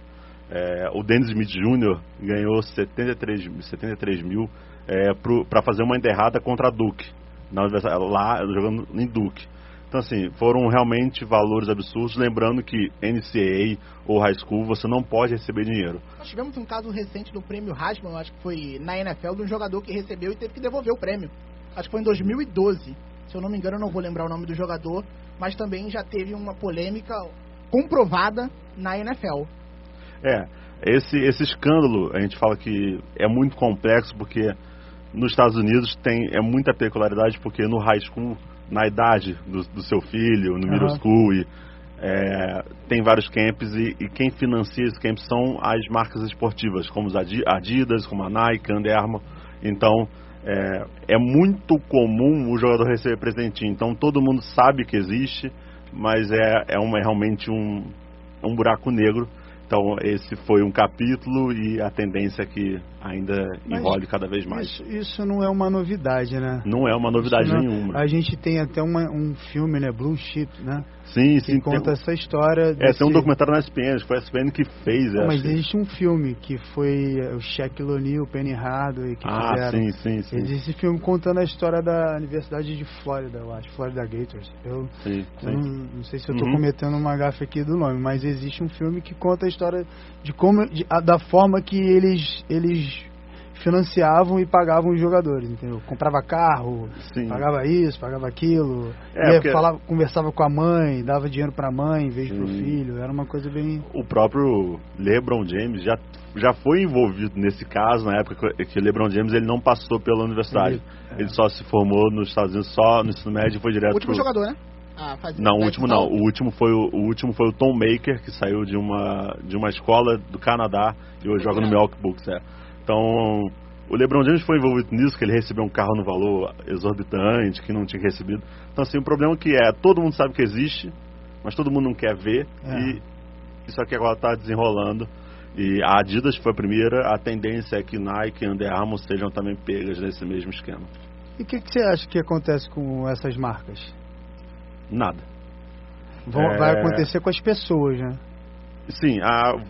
O Dennis Smith Jr. ganhou 73 mil para fazer uma enterrada contra a Duke, na universidade, lá jogando em Duke. Então assim, foram realmente valores absurdos, lembrando que NCAA ou High School você não pode receber dinheiro. Nós tivemos um caso recente do prêmio Heisman, acho que foi na NFL, de um jogador que recebeu e teve que devolver o prêmio. Acho que foi em 2012, se eu não me engano, eu não vou lembrar o nome do jogador, mas também já teve uma polêmica comprovada na NFL. Esse escândalo, a gente fala que é muito complexo, porque nos Estados Unidos é muita peculiaridade, porque no high school, na idade do seu filho, no middle school, tem vários camps, e quem financia esses camps são as marcas esportivas, como os Adidas, como a Nike, Under Armour. Então, é muito comum o jogador receber presentinho. Então, todo mundo sabe que existe, mas realmente um buraco negro. Então, esse foi um capítulo e a tendência é que ainda enrole cada vez mais. Isso não é uma novidade, né? Não é uma novidade nenhuma. A gente tem até um filme, né? Blue Chip, né? Sim. Que conta essa história. Tem um documentário na ESPN, foi a ESPN que fez. Mas existe um filme que foi o Shaquille O'Neal, Penny Hardaway que fizeram. Sim. Existe esse filme contando a história da Universidade de Flórida, eu acho, Florida Gators. Eu não sei se eu estou cometendo uma gafe aqui do nome, mas existe um filme que conta a história de da forma que eles financiavam e pagavam os jogadores, entendeu? Comprava carro, Sim. pagava isso, pagava aquilo, Porque conversava com a mãe, dava dinheiro pra mãe em vez pro filho, era uma coisa bem... O próprio LeBron James já foi envolvido nesse caso, na época que o LeBron James ele não passou pela universidade. Ele só se formou nos Estados Unidos, só no ensino médio e foi direto O último jogador, né? Não, o último não. O último foi o Tom Maker, que saiu de uma escola do Canadá e hoje joga no Milwaukee Bucks. Então, o LeBron James foi envolvido nisso, que ele recebeu um carro no valor exorbitante, que não tinha recebido. Então, assim, o problema que todo mundo sabe que existe, mas todo mundo não quer ver. E isso aqui agora está desenrolando. E a Adidas foi a primeira, a tendência é que Nike e Under Armour sejam também pegas nesse mesmo esquema. E o que você acha que acontece com essas marcas? Nada. Vai acontecer com as pessoas, né? Sim,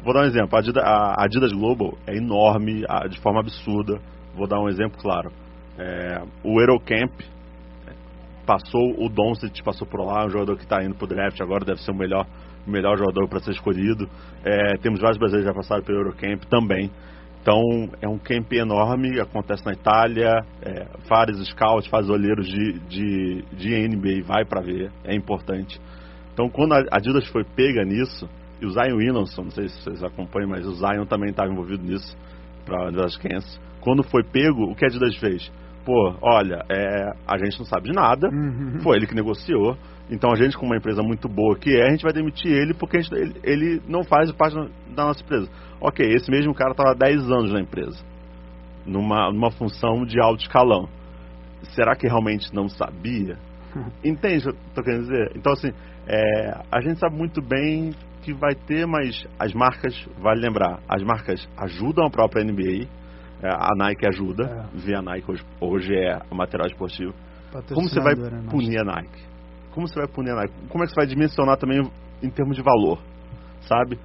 vou dar um exemplo. A Adidas Global é enorme, de forma absurda. Vou dar um exemplo claro. O Eurocamp passou, o Doncic passou por lá, um jogador que está indo para o draft agora, deve ser o melhor jogador para ser escolhido. Temos vários brasileiros já passaram pelo Eurocamp também. Então, é um camp enorme, acontece na Itália, vários scouts, vários olheiros de NBA vai para ver, é importante. Então, quando a Adidas foi pega nisso, e o Zion Williamson, não sei se vocês acompanham, mas o Zion também estava envolvido nisso, para a Universidade de Kansas. Quando foi pego, o que a Adidas fez? Pô, olha, a gente não sabe de nada, foi ele que negociou, então a gente, com uma empresa muito boa que a gente vai demitir ele porque ele não faz parte da nossa empresa. Ok, esse mesmo cara estava há 10 anos na empresa, numa função de alto escalão. Será que realmente não sabia? Entende o que eu estou querendo dizer? Então, assim, a gente sabe muito bem que vai ter, mas as marcas, vale lembrar, as marcas ajudam a própria NBA, a Nike ajuda, vê a Nike hoje é o material esportivo. Como você vai punir a Nike? Como você vai punir a Nike? Como é que você vai dimensionar também em termos de valor? Sabe?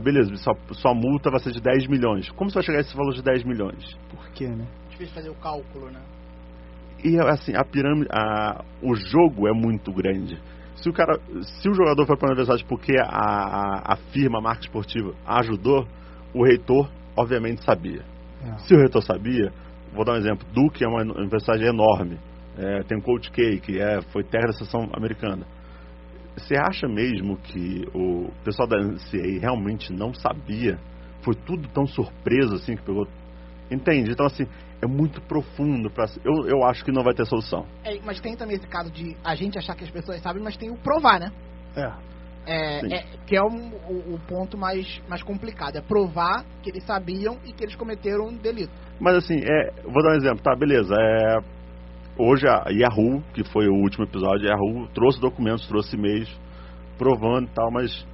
Beleza, sua multa vai ser de 10 milhões. Como você vai chegar a esse valor de 10 milhões? Por quê, né? Difícil fazer o cálculo, né? E assim, a pirâmide, o jogo é muito grande. Se o jogador foi para a universidade porque a firma, a marca esportiva ajudou, o reitor obviamente sabia. Se o reitor sabia, vou dar um exemplo, Duke é uma universidade enorme, tem o Coach K, que foi terra da seleção americana. Você acha mesmo que o pessoal da NCAA realmente não sabia? Foi tudo tão surpreso assim que pegou? Entende? Então, assim, é muito profundo. Eu acho que não vai ter solução. Mas tem também esse caso de a gente achar que as pessoas sabem, mas tem o provar, né? Que é o ponto mais complicado. É provar que eles sabiam e que eles cometeram um delito. Mas, assim, vou dar um exemplo, tá? Beleza. Hoje a Yahoo, que foi o último episódio, a Yahoo trouxe documentos, trouxe e-mails provando e tal, mas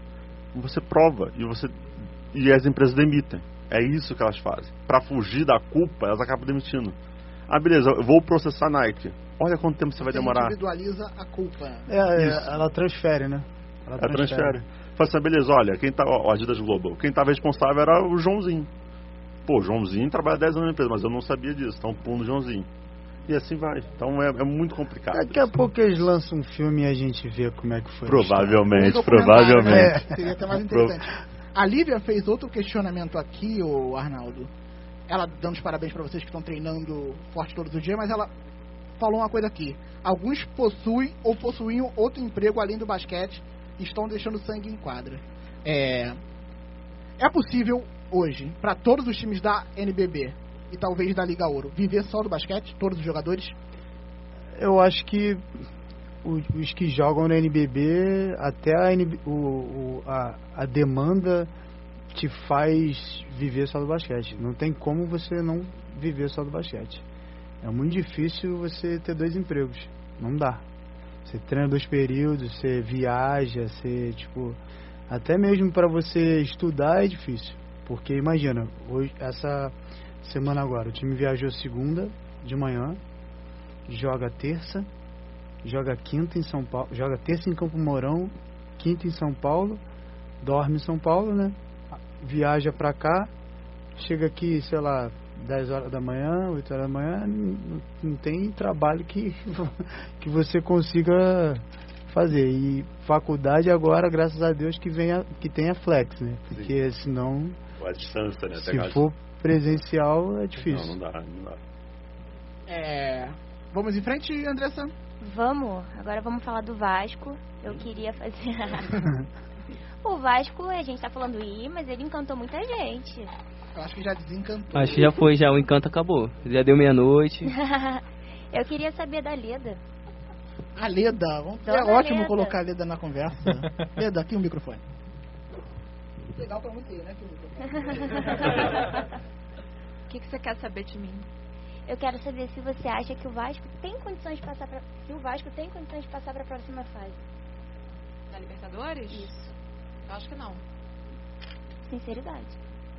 você prova e as empresas demitem. É isso que elas fazem. Para fugir da culpa, elas acabam demitindo. Beleza, eu vou processar a Nike. Olha quanto tempo você vai demorar. Individualiza a culpa. Ela transfere, né? Ela transfere. Fala assim, beleza, olha, o Adidas Global, quem estava responsável era o Joãozinho. Pô, o Joãozinho trabalha 10 anos na empresa, mas eu não sabia disso, então pum no Joãozinho. E assim vai. Então é muito complicado. Daqui a pouco eles lançam um filme e a gente vê como é que foi. Provavelmente. Né? Seria até mais interessante. A Lívia fez outro questionamento aqui, o Arnaldo. Ela dando os parabéns para vocês que estão treinando forte todos os dias, mas ela falou uma coisa aqui. Alguns possuem ou possuíam outro emprego além do basquete e estão deixando sangue em quadra. É possível hoje, para todos os times da NBB e talvez da Liga Ouro, viver só do basquete, todos os jogadores? Eu acho que os que jogam na NBB, até a demanda te faz viver só do basquete. Não tem como você não viver só do basquete. É muito difícil você ter 2 empregos. Não dá. Você treina 2 períodos, você viaja, você, até mesmo para você estudar é difícil. Porque imagina, hoje, essa semana agora, o time viajou segunda de manhã, joga terça, joga quinta em São Paulo, joga terça em Campo Mourão, quinta em São Paulo, dorme em São Paulo, né? Viaja pra cá, chega aqui, sei lá, 10 horas da manhã, 8 horas da manhã, não tem trabalho que você consiga fazer. E faculdade agora, graças a Deus, que tem a flex, né? Porque senão, a distância, né? se for presencial é difícil. Não dá. Vamos em frente, Andressa? Vamos, agora vamos falar do Vasco. Eu queria fazer... O Vasco, a gente tá falando mas ele encantou muita gente. Eu acho que já desencantou. Acho que já foi, o encanto acabou. Já deu meia-noite. Eu queria saber da Leda. A Leda, é ótimo colocar a Leda na conversa. Leda, aqui o microfone. Legal pra muito ir, né? O que você quer saber de mim? Eu quero saber se você acha que o Vasco tem condições de passar pra... Se o Vasco tem condições de passar pra próxima fase. Da Libertadores? Isso. Eu acho que não. Sinceridade.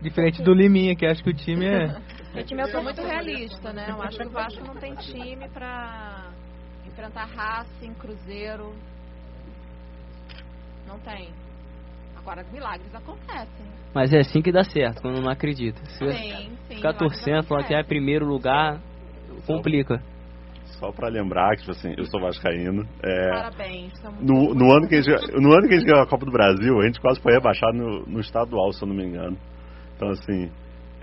Diferente do Liminha, que acho que o time é... Eu sou muito realista, né? Eu acho que o Vasco não tem time pra enfrentar Racing, Cruzeiro. Não tem. Agora, milagres acontecem. Mas é assim que dá certo, quando não acredita. Se Sim, ficar torcendo, falar que é primeiro lugar, complica. Só pra lembrar que, tipo assim, eu sou vascaíno. Parabéns. No ano que a gente ganhou a Copa do Brasil, a gente quase foi rebaixado no estadual, se eu não me engano. Então, assim,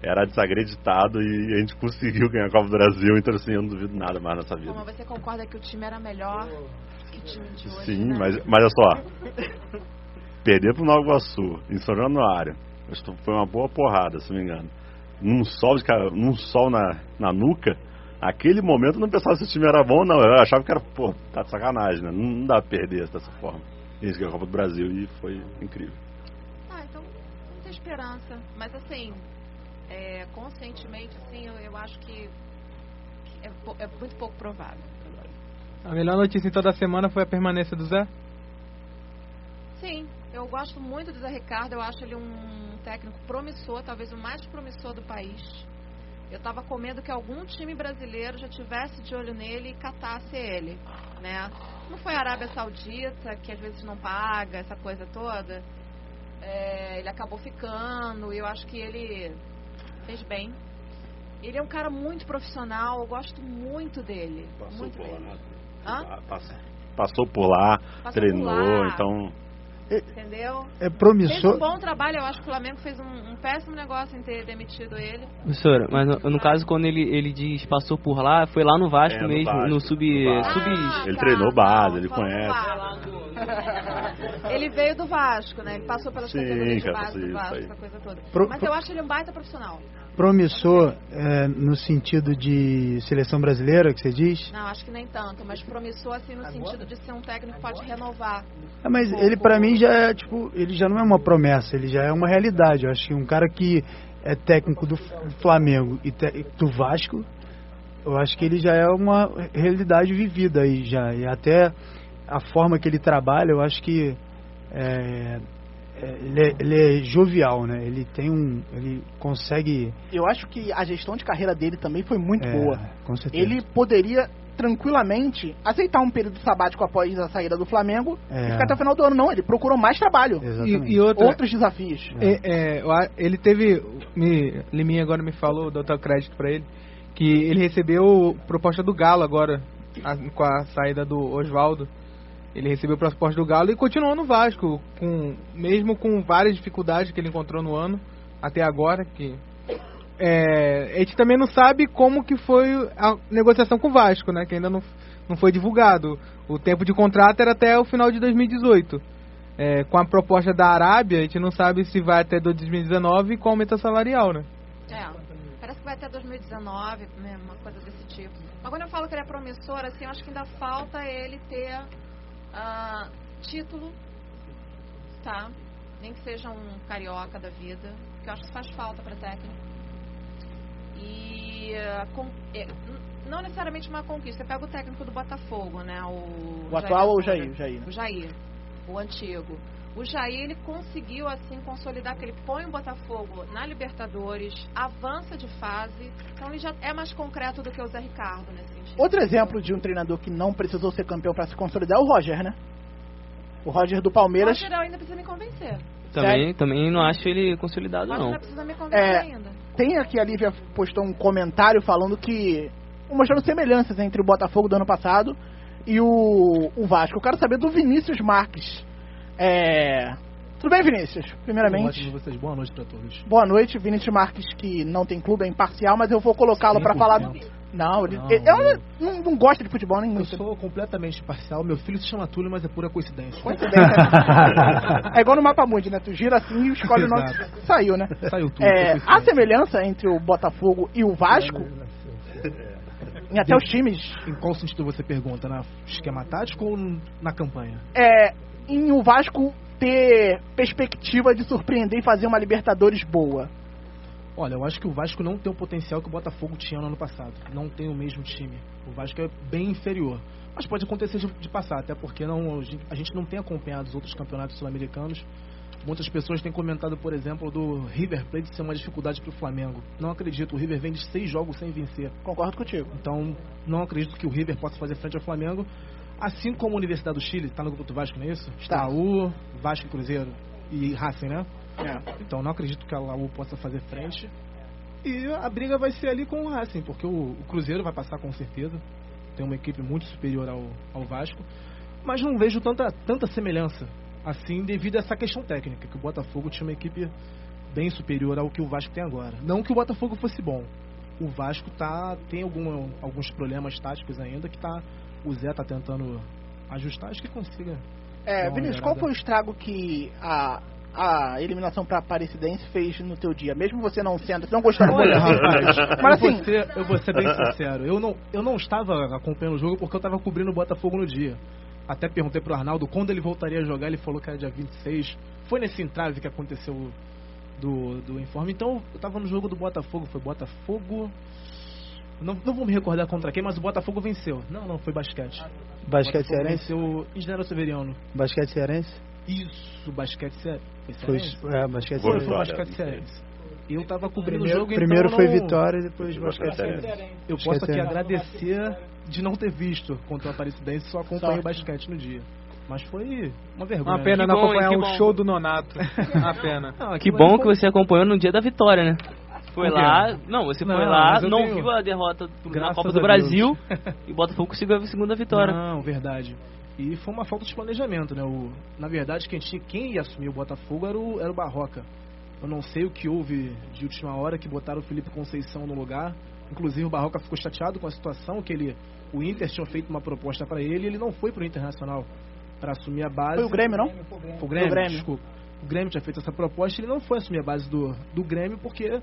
era desacreditado e a gente conseguiu ganhar a Copa do Brasil. Então, assim, eu não duvido nada mais nessa vida. Mas você concorda que o time era melhor que o time de hoje? Sim, né? mas olha só. Perder pro Nova Iguaçu, em São Januário, acho que foi uma boa porrada, se não me engano. Num sol na nuca, aquele momento eu não pensava se o time era bom, não. Eu achava que era, tá de sacanagem, né? Não dá pra perder dessa forma. A gente ganhou a Copa do Brasil e foi incrível. Então não tem esperança. Mas assim, conscientemente, assim, eu acho que é muito pouco provável. A melhor notícia em toda a semana foi a permanência do Zé? Sim, eu gosto muito do Zé Ricardo. Eu acho ele um técnico promissor, talvez o mais promissor do país. Eu estava com medo que algum time brasileiro já tivesse de olho nele e catasse ele, né? Não foi a Arábia Saudita, que às vezes não paga, essa coisa toda. Ele acabou ficando e eu acho que ele fez bem. Ele é um cara muito profissional, eu gosto muito dele. Passou por lá, treinou, então... Entendeu? É promissor. Fez um bom trabalho, eu acho que o Flamengo fez um péssimo negócio em ter demitido ele. Professora, mas no caso, quando ele diz passou por lá, foi lá no Vasco mesmo, Vasco, no sub... Ele treinou base, ele conhece. Ele veio do Vasco, né? Ele passou pelas categorias de base do Vasco, essa coisa toda. Mas eu acho ele um baita profissional. Promissor no sentido de seleção brasileira, que você diz? Não, acho que nem tanto, mas promissor assim no sentido de ser um técnico que pode renovar. Mas ele pra mim já é, ele já não é uma promessa, ele já é uma realidade. Eu acho que um cara que é técnico do Flamengo e do Vasco, eu acho que ele já é uma realidade vivida aí já. E até a forma que ele trabalha, eu acho que ele é jovial, né? Ele consegue... Eu acho que a gestão de carreira dele também foi muito boa. Com certeza. Ele poderia tranquilamente aceitar um período sabático após a saída do Flamengo e ficar até o final do ano. Não, ele procurou mais trabalho. E outros desafios. Ele teve... Liminha agora me falou, dou o crédito pra ele, que ele recebeu proposta do Galo agora, com a saída do Osvaldo. Ele recebeu o proposta do Galo e continuou no Vasco, mesmo com várias dificuldades que ele encontrou no ano, até agora. A gente também não sabe como que foi a negociação com o Vasco, né? Que ainda não foi divulgado. O tempo de contrato era até o final de 2018. Com a proposta da Arábia, a gente não sabe se vai até 2019 e com aumento salarial, né? Parece que vai até 2019, né? Uma coisa desse tipo. Mas quando eu falo que ele é promissor, assim, eu acho que ainda falta ele ter... título, tá? Nem que seja um carioca da vida, que eu acho que faz falta para técnico. E não necessariamente uma conquista. Você pega o técnico do Botafogo, né? O atual ou o Jair? O Jair, o antigo. O Jair, ele conseguiu assim consolidar, que ele põe o Botafogo na Libertadores, avança de fase, então ele já é mais concreto do que o Zé Ricardo nesse sentido. Outro exemplo de um treinador que não precisou ser campeão para se consolidar é o Roger, né? O Roger do Palmeiras. O Roger ainda precisa me convencer. Também não acho ele consolidado, não. Ainda precisa me convencer ainda. Tem aqui, a Lívia postou um comentário falando que... mostrando semelhanças entre o Botafogo do ano passado e o Vasco. Eu quero saber do Vinícius Marques. Tudo bem, Vinícius? Primeiramente, Ótimo, vocês. Boa noite pra todos. boa noite. Vinícius Marques, que não tem clube, é imparcial, mas eu vou colocá-lo pra falar... 100%. Não, eu não gosto de futebol nem Eu muito. sou completamente parcial. Meu filho se chama Túlio, mas é pura coincidência. Coincidência. É igual no Mapa Mundi, né? Tu gira assim e escolhe o nome. Exato. Saiu, né? Saiu tudo. Há semelhança entre o Botafogo e o Vasco? Em até os times. Em qual sentido você pergunta? Na esquema tático ou na campanha? Em o Vasco ter perspectiva de surpreender e fazer uma Libertadores boa. Olha, eu acho que o Vasco não tem o potencial que o Botafogo tinha no ano passado. Não tem o mesmo time. O Vasco é bem inferior. Mas pode acontecer de passar, até porque a gente não tem acompanhado os outros campeonatos sul-americanos. Muitas pessoas têm comentado, por exemplo, do River Plate ser uma dificuldade para o Flamengo. Não acredito, o River vem de 6 jogos sem vencer. Concordo contigo. Então, não acredito que o River possa fazer frente ao Flamengo. Assim como a Universidade do Chile, está no grupo do Vasco, não é isso? Está. Laú, Vasco e Cruzeiro e Racing, né? É. Então, não acredito que a Laú possa fazer frente. E a briga vai ser ali com o Racing, porque o Cruzeiro vai passar com certeza. Tem uma equipe muito superior ao Vasco. Mas não vejo tanta semelhança assim devido a essa questão técnica, que o Botafogo tinha uma equipe bem superior ao que o Vasco tem agora. Não que o Botafogo fosse bom. O Vasco tem alguns problemas táticos ainda que o Zé tá tentando ajustar, acho que consiga. Vinícius, qual foi o estrago que a eliminação para Aparecidense fez no teu dia? Mesmo você não gostando muito. Olha, rapaz, mas assim, eu vou ser bem sincero. Eu não estava acompanhando o jogo porque eu estava cobrindo o Botafogo no dia. Até perguntei pro Arnaldo quando ele voltaria a jogar, ele falou que era dia 26. Foi nesse entrave que aconteceu do informe. Então, eu estava no jogo do Botafogo, foi Botafogo... Não vou me recordar contra quem, mas o Botafogo venceu. Não, foi basquete. Basquete cearense? Venceu Engenheiro Severiano. Basquete cearense? Isso, basquete cearense. Basquete Foi cearense. basquete cearense. Eu tava cobrindo o jogo, primeiro então foi não... Vitória e depois basquete cearense. Eu posso aqui agradecer de não ter visto contra o Aparecidense, só acompanhei o basquete no dia. Mas foi uma vergonha. Uma pena Que não bom, acompanhar que um bom. show do Nonato. Uma pena. Não, Que bom que você acompanhou no dia da vitória, né? Foi lá, você foi lá, mas eu não tenho- viu a derrota na Graças Copa a do Deus. Brasil e o Botafogo conseguiu a segunda vitória. Não, verdade. E foi uma falta de planejamento, né? Na verdade, quem ia assumir o Botafogo era o Barroca. Eu não sei o que houve de última hora que botaram o Felipe Conceição no lugar. Inclusive o Barroca ficou chateado com a situação que o Inter tinha feito uma proposta para ele e ele não foi pro Internacional para assumir a base. foi o Grêmio, não? Foi o Grêmio, desculpa. O Grêmio tinha feito essa proposta e ele não foi assumir a base do Grêmio porque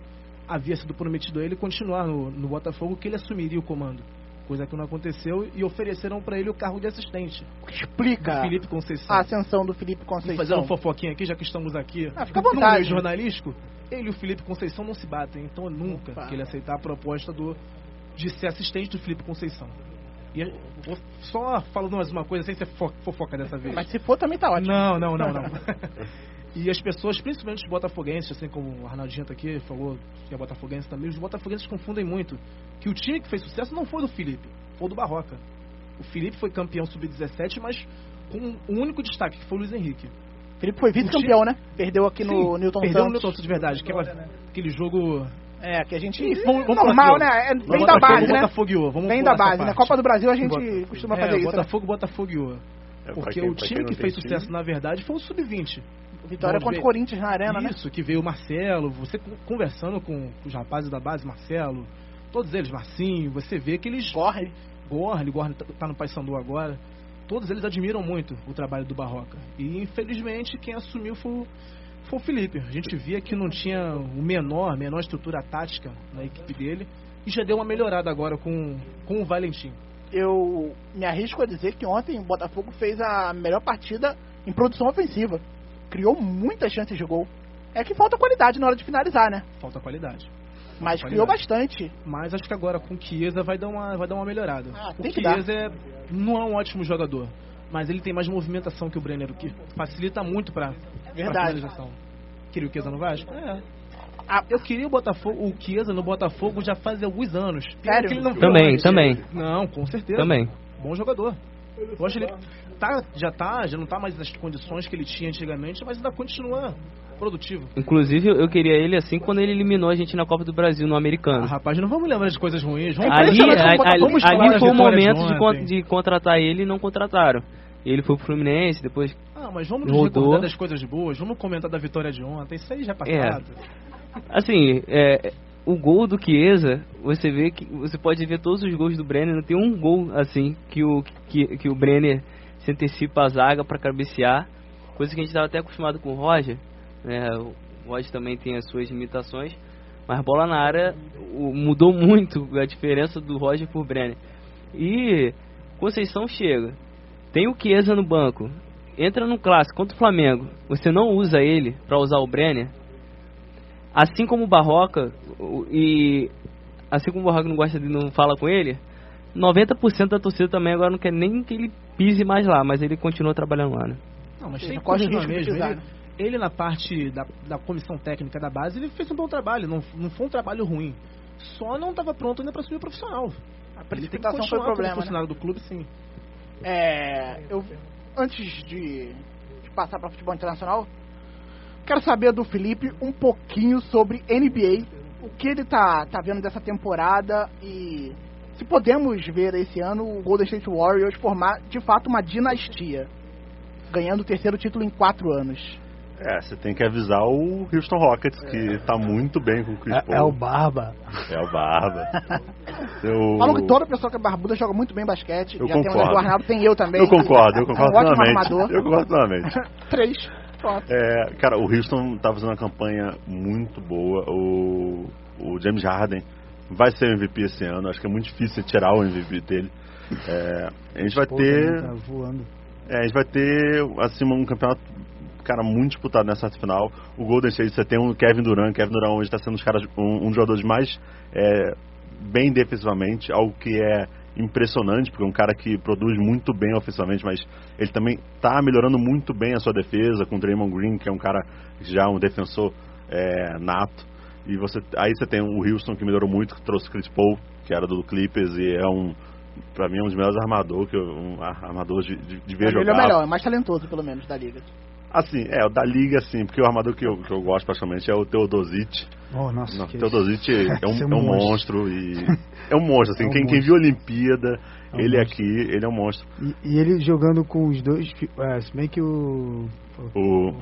havia sido prometido a ele continuar no Botafogo, que ele assumiria o comando. Coisa que não aconteceu e ofereceram para ele o cargo de assistente. Explica Felipe Conceição. a ascensão do Felipe E Conceição. fazendo um fofoquinha aqui, já que estamos aqui. Fica à no vontade. meio jornalístico, ele e o Felipe Conceição não se batem. Então nunca Opa. que ele aceitar a proposta de ser assistente do Felipe Conceição. E vou só falando mais uma coisa, sem ser fofoca dessa vez. Mas se for também tá ótimo. Não. E as pessoas, principalmente os botafoguenses, assim como o Arnaldinho tá aqui, falou que é botafoguense também, os botafoguenses confundem muito que o time que fez sucesso não foi do Felipe, foi do Barroca. O Felipe foi campeão sub-17, mas com um único destaque, que foi o Luiz Henrique. Felipe foi vice-campeão, né? Perdeu aqui no Sim, Newton perdeu Santos. no Newton Santos de verdade, aquele jogo... Que a gente... Vamos normal, pra né? aqui, ó. Vem da base, né? Botafogueou, vamos Vem pular da base, essa né? parte. Copa do Brasil a gente costuma fazer isso, né? Botafogueou. Porque o time que fez sucesso, na verdade, foi o sub-20. Vitória contra o Corinthians na Arena, né? Isso, que veio o Marcelo, você conversando com os rapazes da base, Marcelo, todos eles, Marcinho, você vê que eles... Gorne tá no Paysandu agora. Todos eles admiram muito o trabalho do Barroca. E, infelizmente, quem assumiu foi o Felipe. A gente via que não tinha menor estrutura tática na equipe dele. E já deu uma melhorada agora com o Valentim. Eu me arrisco a dizer que ontem o Botafogo fez a melhor partida em produção ofensiva. Criou muitas chances de gol. É que falta qualidade na hora de finalizar, né? Falta qualidade. Mas criou bastante. Mas acho que agora com o Chiesa vai dar uma melhorada. O tem que dar. Chiesa não é um ótimo jogador, mas ele tem mais movimentação que o Brenner, o que facilita muito pra finalização. Queria o Chiesa no Vasco? Eu queria o Chiesa no Botafogo já faz alguns anos. Sério? Que ele não Também. Não, com certeza. Também. Bom jogador. Eu acho que ele já não tá mais nas condições que ele tinha antigamente, mas ainda continua produtivo. Inclusive, eu queria ele assim quando ele eliminou a gente na Copa do Brasil, no Americano. Rapaz, não vamos lembrar de coisas ruins. Ali foi o momento de de contratar ele e não contrataram. E ele foi pro Fluminense, depois mas vamos nos recordar das coisas boas, vamos comentar da vitória de ontem, isso aí já é passado. Assim, o gol do Chiesa, você vê que você pode ver todos os gols do Brenner, não tem um gol assim que o Brenner se antecipa a zaga para cabecear, coisa que a gente estava até acostumado com o Roger, né? O Roger também tem as suas limitações, mas bola na área mudou muito a diferença do Roger por Brenner. E Conceição chega, tem o Chiesa no banco, entra no clássico contra o Flamengo, você não usa ele para usar o Brenner, assim como o Barroca, e assim como o Barroca não gosta de não fala com ele, 90% da torcida também agora não quer nem que ele pise mais lá, mas ele continua trabalhando lá, né? Não, mas tem que continuar mesmo. Ele na parte da comissão técnica da base, ele fez um bom trabalho, não foi um trabalho ruim. Só não estava pronto ainda para subir profissional. A precipitação foi o problema, funcionário do clube, sim. Antes de passar para futebol internacional, quero saber do Felipe um pouquinho sobre NBA, o que ele tá vendo dessa temporada e se podemos ver esse ano o Golden State Warriors formar de fato uma dinastia, ganhando o 3º título em 4 anos. Você tem que avisar o Houston Rockets, que tá muito bem com o Chris Paul. É o Barba. É o Barba. Falam que toda pessoa que é barbuda joga muito bem basquete. Eu já concordo. Temos o Arnaldo, tem eu também. Eu concordo plenamente. Eu concordo plenamente. 3. Pronto. Cara, o Houston tá fazendo uma campanha muito boa. O James Harden vai ser o MVP esse ano. Acho que é muito difícil tirar o MVP dele. A gente vai ter... Tá voando. A gente vai ter, assim, um campeonato, cara, muito disputado nessa reta final. O Golden State, você tem o Kevin Durant hoje está sendo um dos jogadores mais bem defensivamente, algo que é impressionante, porque é um cara que produz muito bem ofensivamente, mas ele também está melhorando muito bem a sua defesa, com o Draymond Green, que é um cara já um defensor nato. E aí você tem o Houston, que melhorou muito, que trouxe o Chris Paul, que era do Clippers, e pra mim é um dos melhores armadores de ver jogar. Ele é o melhor, é mais talentoso pelo menos da liga. Assim, o da liga, sim, porque o armador que eu gosto praticamente é o Teodosic. Nossa, o Teodosic é um monstro. E é um monstro, assim, quem viu a Olimpíada, ele aqui, ele é um monstro. E ele jogando com os dois, se bem que o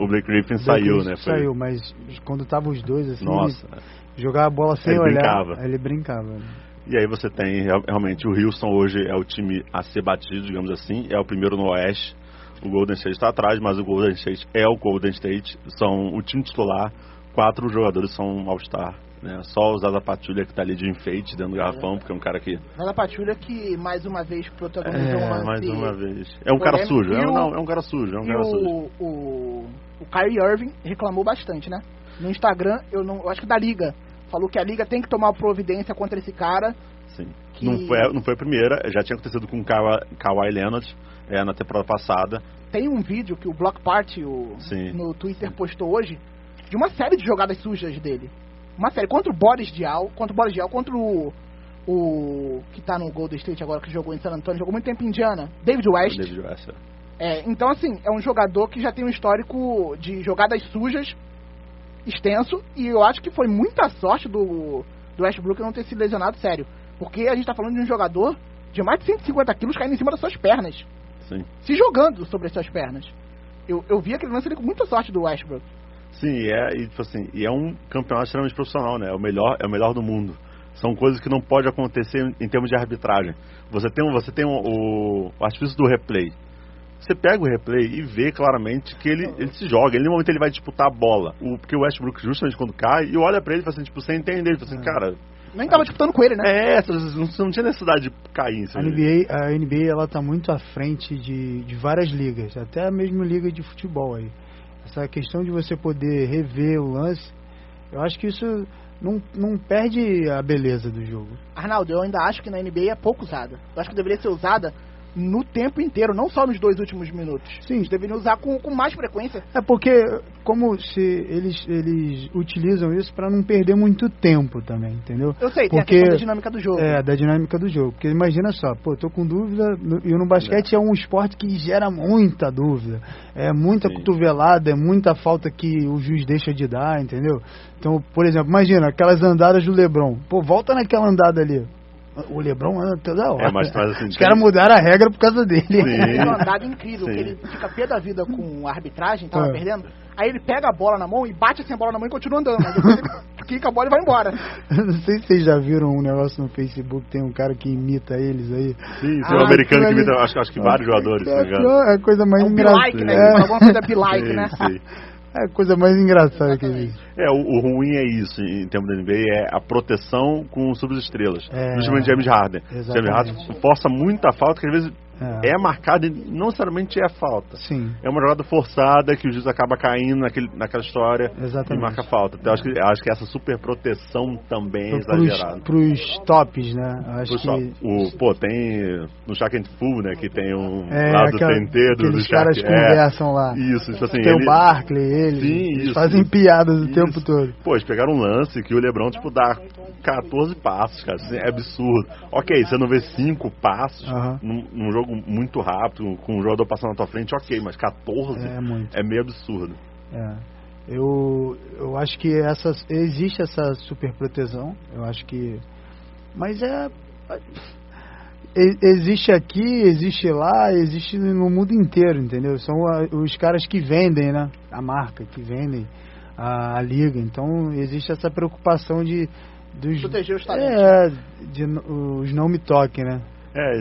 Blake Griffin saiu, né? Saiu, mas quando tava os dois, assim, nossa, ele jogava a bola sem olhar. Ele brincava. E aí você tem, realmente, o Houston hoje é o time a ser batido, digamos assim, é o primeiro no Oeste. O Golden State está atrás, mas o Golden State é o Golden State. São o time titular, 4 jogadores são All-Star, né? Só o Zaza Pachulia que está ali de enfeite dentro do garrafão, porque é um cara que... Zaza Pachulia que mais uma vez protagonizou um lance... mais uma vez. É um cara sujo, é um cara sujo. O Kyrie Irving reclamou bastante, né? No Instagram, eu acho que da Liga, falou que a Liga tem que tomar providência contra esse cara. Sim. Não foi a primeira, já tinha acontecido com o Kawhi Leonard na temporada passada. Tem um vídeo que o Block Party no Twitter postou hoje de uma série de jogadas sujas dele. Uma série contra o Boris Diaw, contra o que tá no Golden State agora, que jogou em San Antonio, jogou muito tempo em Indiana, David West. Então assim, é um jogador que já tem um histórico de jogadas sujas extenso, e eu acho que foi muita sorte do Westbrook não ter se lesionado sério, porque a gente tá falando de um jogador de mais de 150 quilos caindo em cima das suas pernas. Sim. Se jogando sobre as suas pernas. Eu vi aquele lance ali com muita sorte do Westbrook. Sim, e é um campeonato extremamente profissional, né? É o melhor do mundo. São coisas que não pode acontecer em termos de arbitragem. Você tem o artifício do replay. Você pega o replay e vê claramente que ele se joga. Ele, no momento ele vai disputar a bola. Porque o Westbrook, justamente quando cai, e olha pra ele e fala assim, tipo, sem entender. Ele fala assim, cara... Nem tava disputando com ele, né? Você não tinha necessidade de cair em cima. A NBA ela tá muito à frente de várias ligas, até a mesma liga de futebol aí. Essa questão de você poder rever o lance, eu acho que isso não perde a beleza do jogo. Arnaldo, eu ainda acho que na NBA é pouco usada. Eu acho que deveria ser usada no tempo inteiro, não só nos 2 últimos minutos. Sim. Eles deveriam usar com mais frequência. É porque, como se eles utilizam isso para não perder muito tempo também, entendeu? Eu sei, porque, tem a questão da dinâmica do jogo. Da dinâmica do jogo. Porque imagina só, tô com dúvida, e no basquete é um esporte que gera muita dúvida. É muita cotovelada, é muita falta que o juiz deixa de dar, entendeu? Então, por exemplo, imagina aquelas andadas do LeBron. Volta naquela andada ali. O LeBron anda toda hora. Mas assim, os caras mudaram a regra por causa dele. Tem uma andada incrível, que ele fica pé da vida com a arbitragem, tava perdendo. Aí ele pega a bola na mão e bate assim a bola na mão e continua andando. Mas depois ele quica a bola e vai embora. Não sei se vocês já viram um negócio no Facebook, tem um cara que imita eles aí. Sim, tem um americano que imita, acho que vários jogadores, se não me engano. É a coisa mais engraçada. Be-like, né? Alguma coisa be-like, né? Sim. É a coisa mais engraçada que existe. O ruim é isso, em termos da NBA, é a proteção com subestrelas. Justamente James Harden. Exatamente. James Harden força muita falta, que às vezes é marcada e não necessariamente é falta. Sim. É uma jogada forçada que o juiz acaba caindo naquela história. Exatamente. E marca falta. Então acho que essa super proteção também é exagerada. Pros tops, né? Acho que... tem no Shaq and Fu, né? Que tem um do lado TNT do Aqueles Shaq. caras conversam lá. Isso, tipo assim. Tem o Barkley, eles fazem piadas o tempo todo. Pô, eles pegaram um lance que o LeBron, dá 14 passos, cara. Assim, é absurdo. Ok, você não vê 5 passos num jogo muito rápido, com um jogador passando na tua frente, ok, mas 14 é meio absurdo. Eu acho que existe essa super proteção, eu acho que... Mas existe aqui, existe lá, existe no mundo inteiro, entendeu? São os caras que vendem, né? A marca, que vendem a liga. Então existe essa preocupação de proteger os talentos. Os não me toquem, né?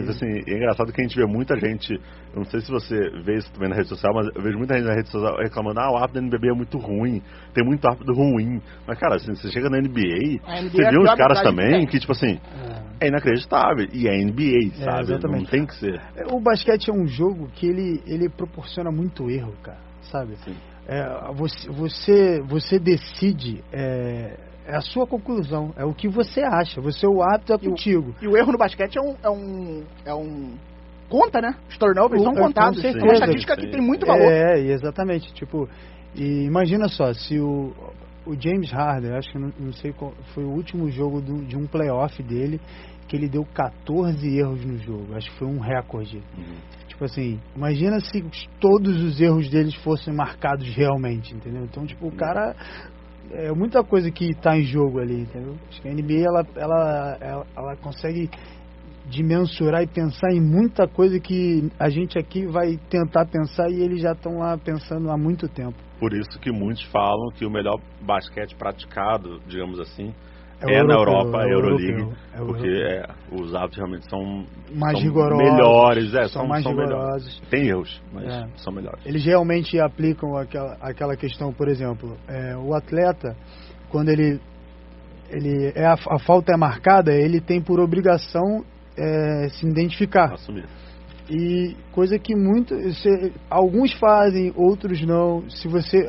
Assim, é engraçado que a gente vê muita gente, eu não sei se você vê isso também na rede social, mas eu vejo muita gente na rede social reclamando, o árbitro da NBB é muito ruim, tem muito árbitro ruim. Mas, cara, assim, você chega na NBA, você vê uns caras também que, tipo assim, é inacreditável. E é NBA, sabe? Exatamente. Não tem que ser. O basquete é um jogo que ele proporciona muito erro, cara, sabe? Sim. Você decide... É a sua conclusão, é o que você acha. Você, o árbitro é contigo. E o erro no basquete conta, né? Os turnovers são contados. É uma estatística que tem muito valor. Exatamente. Tipo, e imagina só, se o James Harden, acho que não sei qual, foi o último jogo de um playoff dele, que ele deu 14 erros no jogo. Acho que foi um recorde. Tipo assim, imagina se todos os erros deles fossem marcados realmente, entendeu? Então, tipo, o cara... É muita coisa que está em jogo ali, entendeu? Acho que a NBA ela consegue dimensurar e pensar em muita coisa que a gente aqui vai tentar pensar e eles já estão lá pensando há muito tempo. Por isso que muitos falam que o melhor basquete praticado, digamos assim, na Europa, a Euroleague, porque os árbitros realmente são rigorosos, melhores, são mais rigorosos. Melhores. Tem erros, mas são melhores. Eles realmente aplicam aquela questão, por exemplo, o atleta, quando a falta é marcada, ele tem por obrigação se identificar. Assumir. E coisa que alguns fazem, outros não. Se você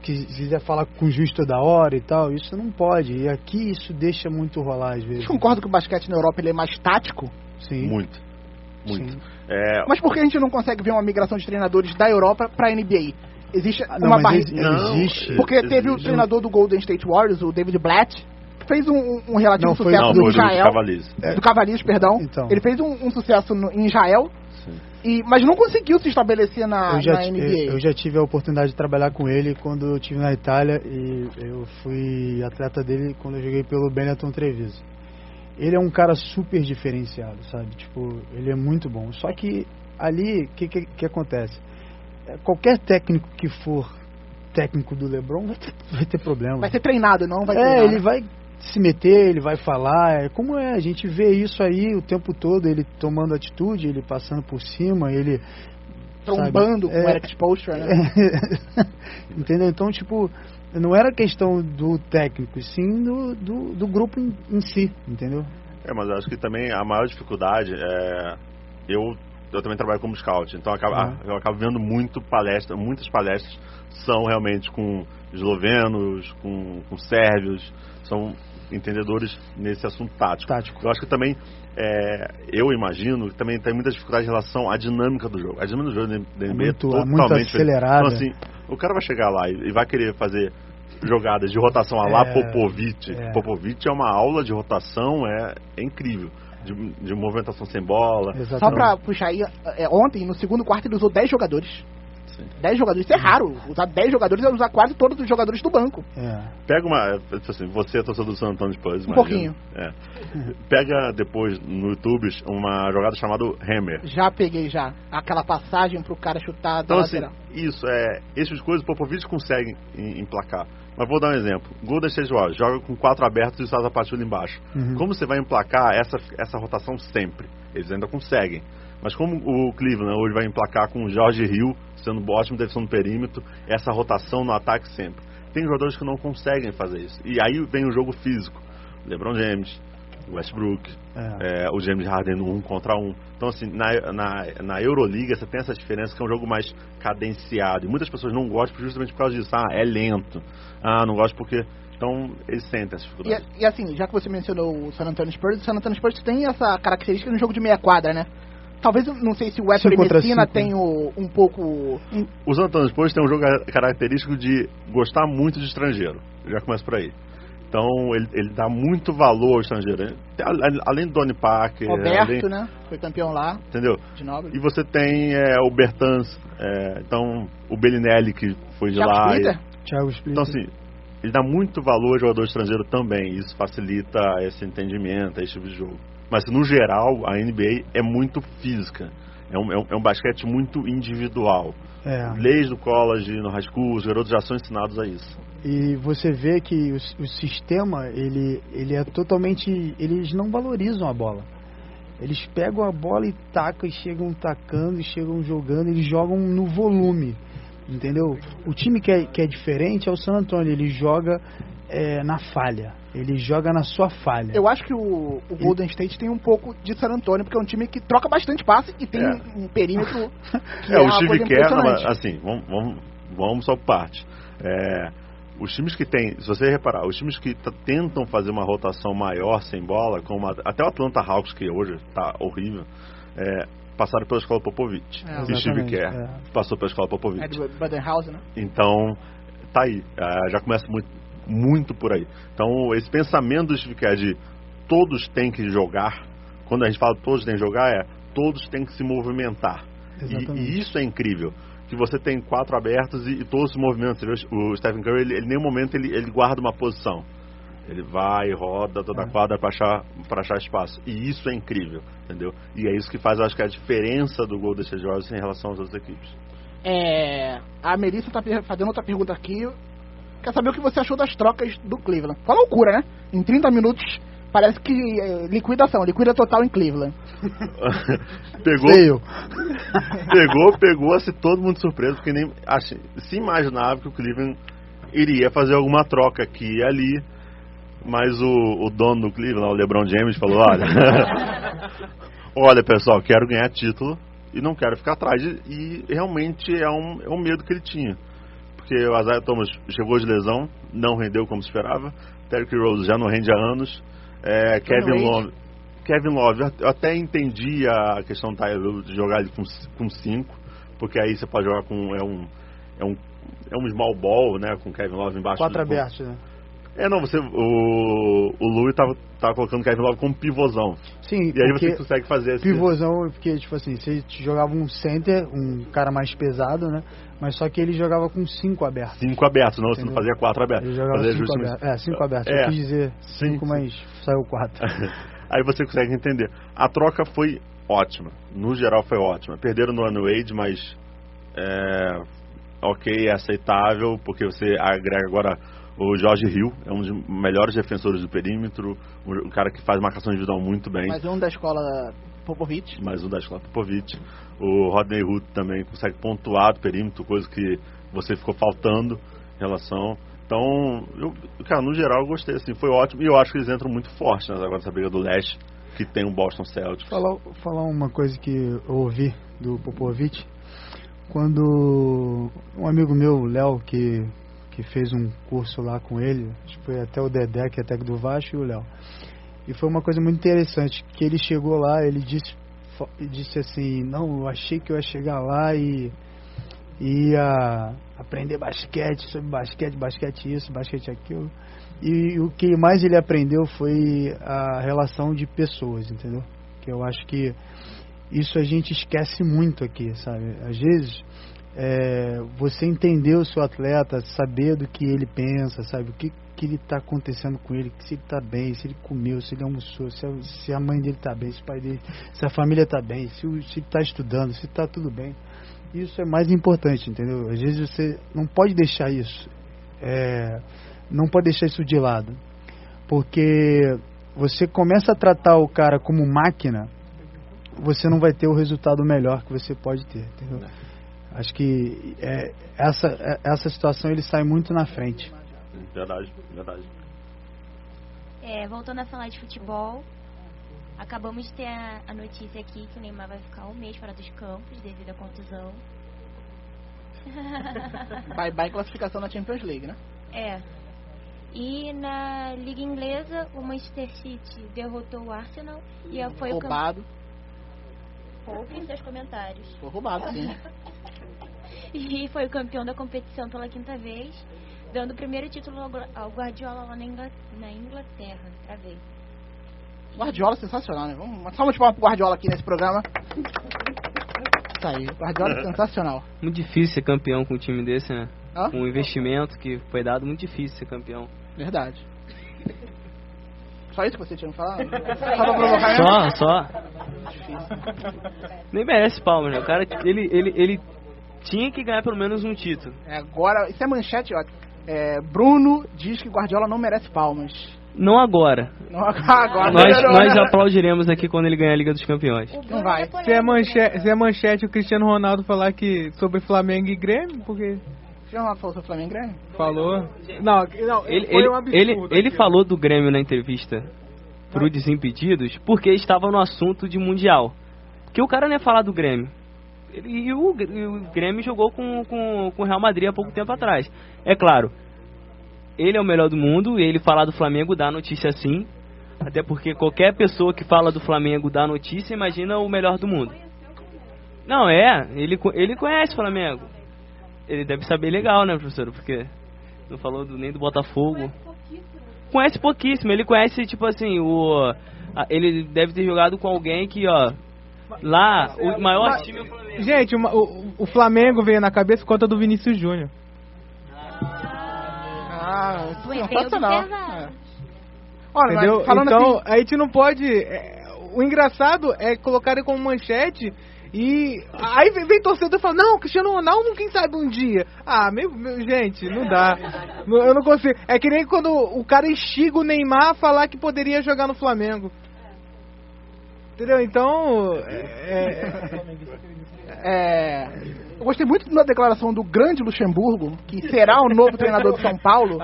quiser falar com o juiz toda hora e tal, isso não pode. E aqui isso deixa muito rolar às vezes. Você concorda que o basquete na Europa ele é mais tático? Sim. Muito. Sim. Mas por que a gente não consegue ver uma migração de treinadores da Europa para a NBA? Existe uma barreira. Existe. Porque teve o treinador do Golden State Warriors, o David Blatt, que fez um relativo sucesso do Israel. Do Cavaliers, perdão. Então. Ele fez um sucesso em Israel. Mas não conseguiu se estabelecer na NBA. Eu já tive a oportunidade de trabalhar com ele quando eu estive na Itália e eu fui atleta dele quando eu joguei pelo Benetton Treviso. Ele é um cara super diferenciado, sabe? Tipo, ele é muito bom. Só que ali, o que acontece? Qualquer técnico que for técnico do LeBron vai ter problema. Vai ser treinado, não vai treinar. Ele vai se meter, ele vai falar, a gente vê isso aí o tempo todo, ele tomando atitude, ele passando por cima, ele trombando com Eric Spoelstra, né? Entendeu? Então, tipo, não era questão do técnico, sim do grupo em si, entendeu? Mas eu acho que também a maior dificuldade é... Eu também trabalho como scout, então eu acabo vendo muitas palestras são realmente com eslovenos, com sérvios, são entendedores nesse assunto tático. Eu acho que também, eu imagino que também tem muita dificuldade em relação à dinâmica do jogo. A dinâmica do jogo da NBA é totalmente muito acelerada. Então, assim, o cara vai chegar lá e vai querer fazer jogadas de rotação a lá Popovich. Popovich é uma aula de rotação, é incrível. De movimentação sem bola. Exatamente. Só pra puxar aí, ontem, no segundo quarto, ele usou 10 jogadores. Sim. 10 jogadores, isso é raro. Usar 10 jogadores é usar quase todos os jogadores do banco. Pega uma... Assim, você é torcedor do San Antonio Spurs, um pouquinho. Pega depois no YouTube uma jogada chamada Hammer. Já peguei já. Aquela passagem pro cara chutar da lateral. Isso, essas coisas o Popovich consegue emplacar. Mas vou dar um exemplo. Golden State Warriors joga com 4 abertos e o Sasa Pachulia embaixo. Como você vai emplacar essa rotação sempre? Eles ainda conseguem. Mas como o Cleveland hoje vai emplacar com o George Hill, sendo ótimo defensão no perímetro, essa rotação no ataque sempre. Tem jogadores que não conseguem fazer isso. E aí vem o jogo físico. LeBron James, Westbrook, o James Harden no 1 contra 1. Então, assim, na Euroliga você tem essa diferença que é um jogo mais cadenciado. E muitas pessoas não gostam justamente por causa disso. É lento. Não gosto porque... Então, eles sentem essa dificuldade. E assim, já que você mencionou o San Antonio Spurs tem essa característica no jogo de meia quadra, né? Talvez, não sei se o Wesley Messina tem um pouco... O San Antonio Spurs tem um jogo característico de gostar muito de estrangeiro. Já começa por aí. Então, ele dá muito valor ao estrangeiro. Além do Donnie Parker... Roberto, né? Foi campeão lá. Entendeu? De Nobre. E você tem o Bertans, então o Bellinelli, que foi de lá. Thiago Splitter. Então, assim, ele dá muito valor ao jogador estrangeiro também. Isso facilita esse entendimento, esse tipo de jogo. Mas, no geral, a NBA é muito física. É um basquete muito individual. Desde o college, no high school, os garotos já são ensinados a isso. E você vê que o sistema, ele é totalmente... Eles não valorizam a bola. Eles pegam a bola e tacam, e chegam tacando, e chegam jogando, eles jogam no volume. Entendeu? O time que é diferente é o San Antonio. Ele joga na falha. Ele joga na sua falha. Eu acho que o Golden State tem um pouco de San Antonio, porque é um time que troca bastante passe e tem um perímetro que o Steve Kerr, assim, vamos só por parte. Os times que tem, se você reparar, os times que tentam fazer uma rotação maior sem bola, como até o Atlanta Hawks, que hoje tá horrível, passaram pela escola Popovich. O Steve Kerr passou pela escola Popovich. Do Budenholzer, né? Então, tá aí. Já começa muito por aí. Então, esse pensamento do Steve Kerr de todos têm que jogar, quando a gente fala todos têm que jogar, todos têm que se movimentar. E isso é incrível. Que você tem 4 abertos e todos se movimentam. Você vê, o Stephen Curry, ele em nenhum momento ele guarda uma posição. Ele vai, roda toda a quadra para achar espaço. E isso é incrível, entendeu? E é isso que faz, eu acho que a diferença do Golden State Warriors em relação às outras equipes. A Melissa tá fazendo outra pergunta aqui. Quer saber o que você achou das trocas do Cleveland? Uma loucura, né? Em 30 minutos, parece que liquida total em Cleveland. Pegou, assim, todo mundo surpreso, porque nem se imaginava que o Cleveland iria fazer alguma troca aqui e ali, mas o dono do Cleveland, o LeBron James, falou, olha pessoal, quero ganhar título e não quero ficar atrás, e realmente é um medo que ele tinha. Porque o Isaiah Thomas chegou de lesão, não rendeu como se esperava. Derrick Rose já não rende há anos. Kevin Love, eu até entendi a questão de jogar ele com 5, porque aí você pode jogar com um small ball, né, com Kevin Love embaixo. 4 abertos, né? O Louis tava colocando o Kevin Love como pivôzão. Sim, e aí você consegue fazer esse pivôzão, porque tipo assim, você jogava um center, um cara mais pesado, né? Mas só que ele jogava com 5 abertos. 5 abertos, não, você não fazia 4 abertos. Ele jogava 5 abertos. 5 abertos. Eu quis dizer 5, mas saiu 4. Aí você consegue entender. A troca foi ótima. No geral foi ótima. Perderam no ano Wade, mas é aceitável, porque você agrega agora o George Hill, é um dos melhores defensores do perímetro, um cara que faz marcação individual muito bem. Mais um da escola Popovich. O Rodney Hood também consegue pontuar do perímetro, coisa que você ficou faltando em relação. Então, cara, no geral eu gostei, assim, foi ótimo. E eu acho que eles entram muito forte agora nessa briga do leste, que tem o Boston Celtics. Falar uma coisa que eu ouvi do Popovich, quando um amigo meu, o Léo, que fez um curso lá com ele, acho que foi até o Dedé, que é técnico do Vasco, e o Léo. E foi uma coisa muito interessante, que ele chegou lá, ele disse assim, não, eu achei que eu ia chegar lá e ia aprender basquete, sobre basquete isso, basquete aquilo. E o que mais ele aprendeu foi a relação de pessoas, entendeu? Que eu acho que isso a gente esquece muito aqui, sabe? Às vezes você entender o seu atleta, saber do que ele pensa, sabe? O que ele está acontecendo com ele, se ele está bem, se ele comeu, se ele almoçou, se a mãe dele está bem, se o pai dele, se a família está bem, se ele está estudando, se está tudo bem. Isso é mais importante, entendeu? Às vezes você não pode deixar isso, não pode deixar isso de lado, porque você começa a tratar o cara como máquina, você não vai ter o resultado melhor que você pode ter, entendeu? Acho que essa situação ele sai muito na frente. Verdade. Voltando a falar de futebol, acabamos de ter a notícia aqui que o Neymar vai ficar 1 mês fora dos campos devido à contusão. Bye classificação na Champions League, né? E na Liga Inglesa, o Manchester City derrotou o Arsenal e foi roubado. Poupe seus comentários. Foi roubado, sim. E foi o campeão da competição pela 5ª vez, dando o primeiro título ao Guardiola lá na Inglaterra, pra ver. Guardiola sensacional, né? Vamos só motivar pro Guardiola aqui nesse programa. Isso aí, Guardiola sensacional. Muito difícil ser campeão com um time desse, né? Hã? Com o investimento que foi dado, muito difícil ser campeão. Verdade. Só isso que você tinha me falado? Só pra provocar, Só. Nem merece palmas, né? O cara, ele tinha que ganhar pelo menos um título. Agora, isso é manchete, ó. Bruno diz que Guardiola não merece palmas. Não agora. Agora. Nós aplaudiremos aqui quando ele ganhar a Liga dos Campeões. Não vai. Se é manchete o Cristiano Ronaldo falar que sobre Flamengo e Grêmio, porque... O Cristiano Ronaldo falou sobre Flamengo e Grêmio? Falou. Não, foi um absurdo. Ele falou do Grêmio na entrevista pro Desimpedidos porque estava no assunto de Mundial. Porque o cara não ia falar do Grêmio. E o Grêmio jogou com o Real Madrid há pouco tempo atrás. É claro, ele é o melhor do mundo e ele falar do Flamengo dá notícia sim. Até porque qualquer pessoa que fala do Flamengo dá notícia, imagina o melhor do mundo. Não, ele conhece o Flamengo. Ele deve saber legal, né, professor? Porque não falou nem do Botafogo. Conhece pouquíssimo. Ele conhece, tipo assim, ele deve ter jogado com alguém que, ó... Lá, o maior time é o Flamengo. Gente, o Flamengo veio na cabeça por conta do Vinícius Júnior. Sensacional. Olha, entendeu? Falando então, assim... a gente não pode... o engraçado é colocar ele como manchete e aí vem torcedor e fala, não, Cristiano Ronaldo, quem sabe um dia. Gente, não dá. Eu não consigo. É que nem quando o cara instiga o Neymar a falar que poderia jogar no Flamengo. Entendeu? Então... Eu gostei muito da declaração do grande Luxemburgo, que será o novo treinador de São Paulo.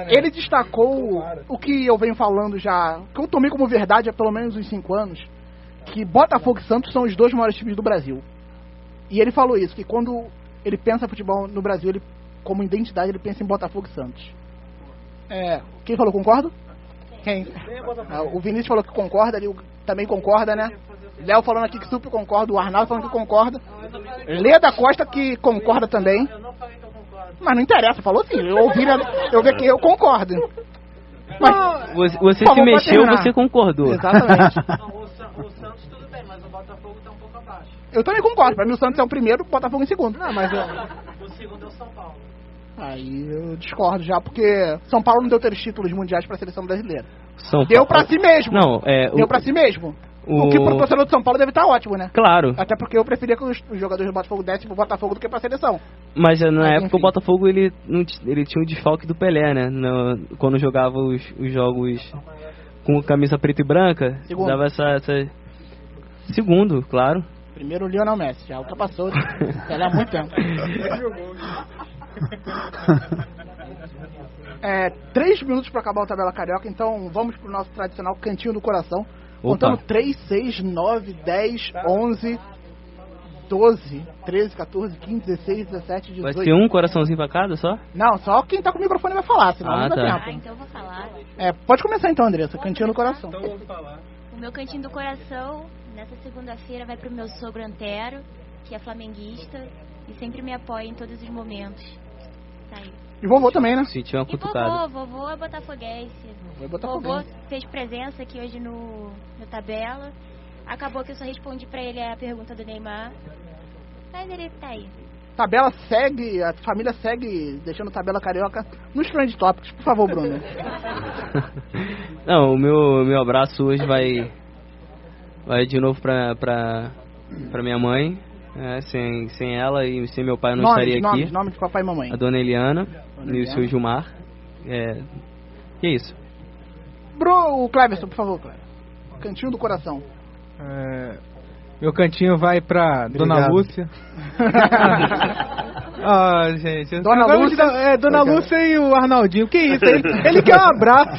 Ele destacou o que eu venho falando já, que eu tomei como verdade há pelo menos uns 5 anos, que Botafogo e Santos são os 2 maiores times do Brasil. E ele falou isso, que quando ele pensa futebol no Brasil, ele, como identidade, ele pensa em Botafogo e Santos. Quem falou, concordo? Quem? O Vinícius falou que concorda, ele também concorda, né? Léo falando aqui que super concorda, o Arnaldo falando que concorda. Lê da Costa que concorda também. Mas não interessa, falou sim. Eu vi que eu concordo. Mas, você se mexeu, você concordou. Exatamente. O Santos tudo bem, mas o Botafogo tá um pouco abaixo. Eu também concordo. Pra mim o Santos é o primeiro, o Botafogo em segundo. Não, mas o segundo é o São Paulo. Aí eu discordo já, porque São Paulo não deu 3 títulos mundiais pra seleção brasileira. Deu pra si mesmo. Não, deu pra si mesmo. O que pro torcedor de São Paulo deve estar ótimo, né? Claro. Até porque eu preferia que os jogadores do Botafogo dessem pro Botafogo do que pra seleção. Mas na época o Botafogo ele tinha um desfalque do Pelé, né? Quando jogava os jogos com camisa preta e branca. Segundo. Dava essa... Segundo, claro. Primeiro o Lionel Messi, já ultrapassou. Pelé há muito tempo. 3 minutos pra acabar o Tabela Carioca, então vamos pro nosso tradicional Cantinho do Coração. Contando 3, 6, 9, 10, 11, 12, 13, 14, 15, 16, 17, 18... Vai ser um coraçãozinho pra cada só? Não, só quem tá com o microfone vai falar, senão não dá tempo. Então eu vou falar. Pode começar então, Andressa, Cantinho do Coração. Então eu vou falar. O meu Cantinho do Coração, nessa segunda-feira, vai pro meu sogro Antero, que é flamenguista e sempre me apoia em todos os momentos. Tá aí. E vovô também, né? Sentiu uma cutucada. E vovô é botafoguense. Vovô fez presença aqui hoje no Tabela. Acabou que eu só respondi pra ele a pergunta do Neymar. Mas ele tá aí. Tabela segue, a família segue deixando Tabela Carioca nos Trend Topics. Por favor, Bruno. Não, o meu abraço hoje vai de novo pra minha mãe. Sem ela e sem meu pai eu não estaria aqui. Nome de papai e mamãe. A dona Eliana e o seu Gilmar. E é isso. O Cleverson, por favor, Cleverson. Cantinho do coração. Meu cantinho vai pra Dona Lúcia. Gente. Dona Lúcia. Dona Lúcia e o Arnaldinho. Que isso? Ele quer um abraço.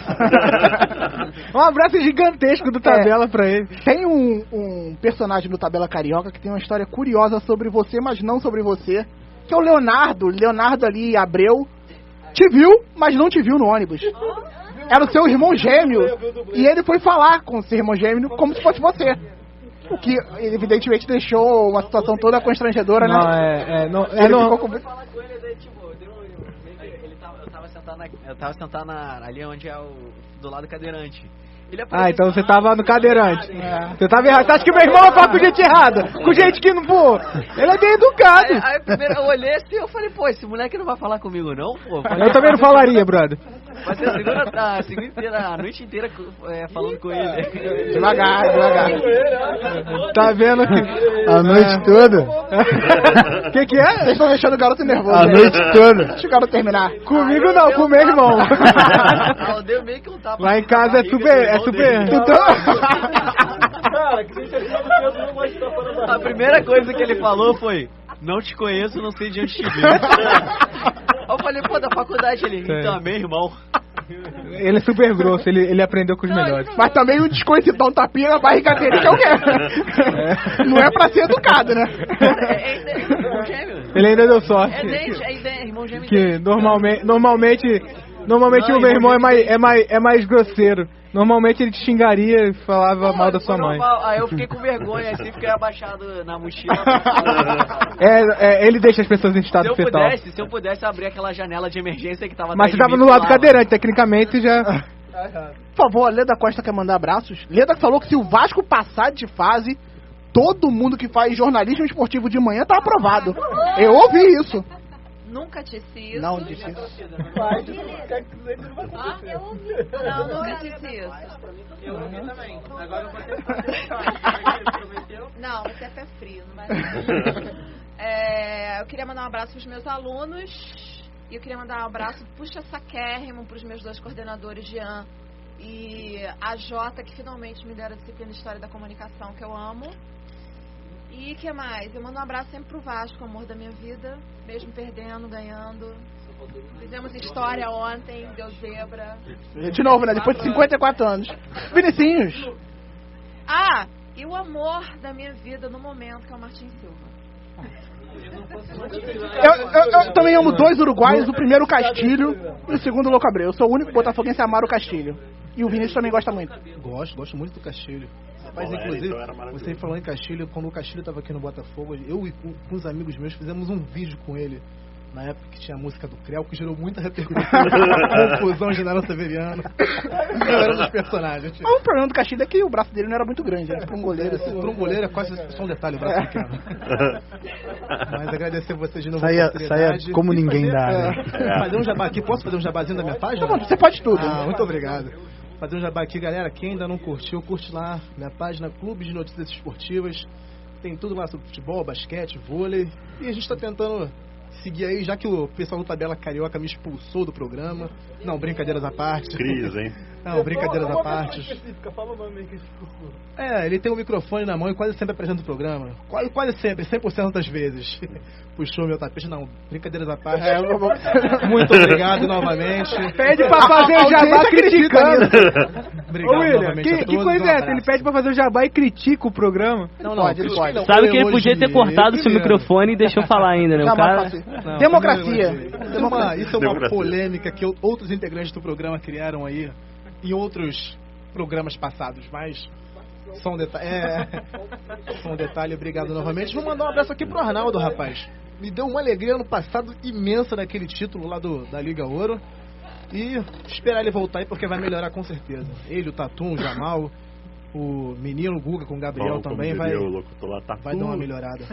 Um abraço gigantesco do Tabela pra ele. Tem um personagem do Tabela Carioca que tem uma história curiosa sobre você, mas não sobre você. Que é o Leonardo. Leonardo ali, Abreu. Te viu, mas não te viu no ônibus. Era o seu irmão gêmeo. E ele foi falar com o seu irmão gêmeo como se fosse você. O que, evidentemente, deixou uma situação toda constrangedora, né? Ficou com... Eu tava sentado ali onde é do lado cadeirante. Então você tava no cadeirante. Você tava errado. Você acha que meu irmão vai falar com gente errada? Com gente que não, pô. Ele é bem educado. Aí primeiro eu olhei assim, eu falei, pô, esse moleque não vai falar comigo não, pô. Eu também não falaria, brother. Vai ser a noite inteira falando com ele. Devagar. Tá vendo que... A noite toda? Que é? Vocês estão deixando o garoto nervoso. A noite toda. Deixa o garoto terminar. Comigo não, com o meu irmão. Eu dei meio que um tapa. Lá em casa é super... Cara, que gente a primeira coisa que ele falou foi: não te conheço, não sei de onde te vi. Eu falei, pô, da faculdade ele, então, meu irmão. Ele é super grosso, ele aprendeu com os melhores. Mas também o desconhecidão tapinha na barriga dele que eu quero. Não é pra ser educado, né? Irmão gêmeo. Ele ainda deu sorte. Irmão gêmeo. Que normalmente o meu irmão é mais grosseiro. Normalmente ele te xingaria e falava mal da sua mãe. Aí eu fiquei com vergonha, assim, fiquei abaixado na mochila. Ele deixa as pessoas em estado fetal. Se eu pudesse abrir aquela janela de emergência que tava... Mas você tava no lado cadeirante, tecnicamente já... Por favor, a Leda Costa quer mandar abraços. Leda falou que se o Vasco passar de fase, todo mundo que faz jornalismo esportivo de manhã tá aprovado. Eu ouvi isso. Nunca disse isso. Não disse isso. Eu ouvi. Não, nunca disse isso. Eu ouvi também. Agora eu vou ter Não, você é pé frio, não vai. Eu queria mandar um abraço pros meus alunos. E eu queria mandar um abraço puxa-saquérrimo pros meus dois coordenadores, Jean e a Jota, que finalmente me deram a disciplina de História da Comunicação, que eu amo. E o que mais? Eu mando um abraço sempre pro Vasco, amor da minha vida. Mesmo perdendo, ganhando. Fizemos história ontem, deu zebra. De novo, né? Depois de 54 anos. Vinicinhos. E o amor da minha vida no momento, que é o Martin Silva. Eu também amo dois uruguaios, o primeiro o Castilho e o segundo o Louco Abreu. Eu sou o único botafoguense a amar o Castilho. E o Vinícius também gosta muito. Gosto muito do Castilho. Rapaz, inclusive, você falou em Castilho, quando o Castilho estava aqui no Botafogo, eu e com os amigos meus fizemos um vídeo com ele, na época que tinha a música do Creu, que gerou muita repercussão, confusão de Nara Severiano. Eu era um dos personagens. O problema do Castilho é que o braço dele não era muito grande, né? Para um goleiro. Para um goleiro é quase só um detalhe, o braço pequeno. Mas agradecer vocês de novo. Saia como ninguém dá, né? Fazer um jabá aqui, posso fazer um jabazinho da minha página? Não, você pode tudo. Muito obrigado. Fazer um jabá aqui, galera. Quem ainda não curtiu, curte lá minha página Clube de Notícias Esportivas. Tem tudo lá sobre futebol, basquete, vôlei. E a gente tá tentando seguir aí, já que o pessoal do Tabela Carioca me expulsou do programa. Não, brincadeiras à parte. Cris, hein? Não, brincadeiras à parte. Fala o nome que expulsou. Ele tem um microfone na mão e quase sempre apresenta o programa. Quase sempre, 100% das vezes. Puxou meu tapete, não, brincadeiras à parte. Muito obrigado novamente. Pede pra fazer o jabá criticando. Obrigado, William, que coisa é essa? Ele pede pra fazer o jabá e critica o programa. Não, pode. Sabe que ele podia ter cortado seu microfone e deixou falar ainda, né? O cara... Democracia. Isso é uma polêmica que outros integrantes do programa criaram aí em outros programas passados, mas só um detalhe. Só um detalhe, obrigado novamente. Vou mandar um abraço aqui pro Arnaldo, rapaz. Me deu uma alegria ano passado imensa naquele título lá da Liga Ouro. E esperar ele voltar aí porque vai melhorar com certeza. Ele, o Tatum, o Jamal. o menino Guga com o Gabriel Como também diria vai o locutor lá, tá dar uma tudo. melhorada.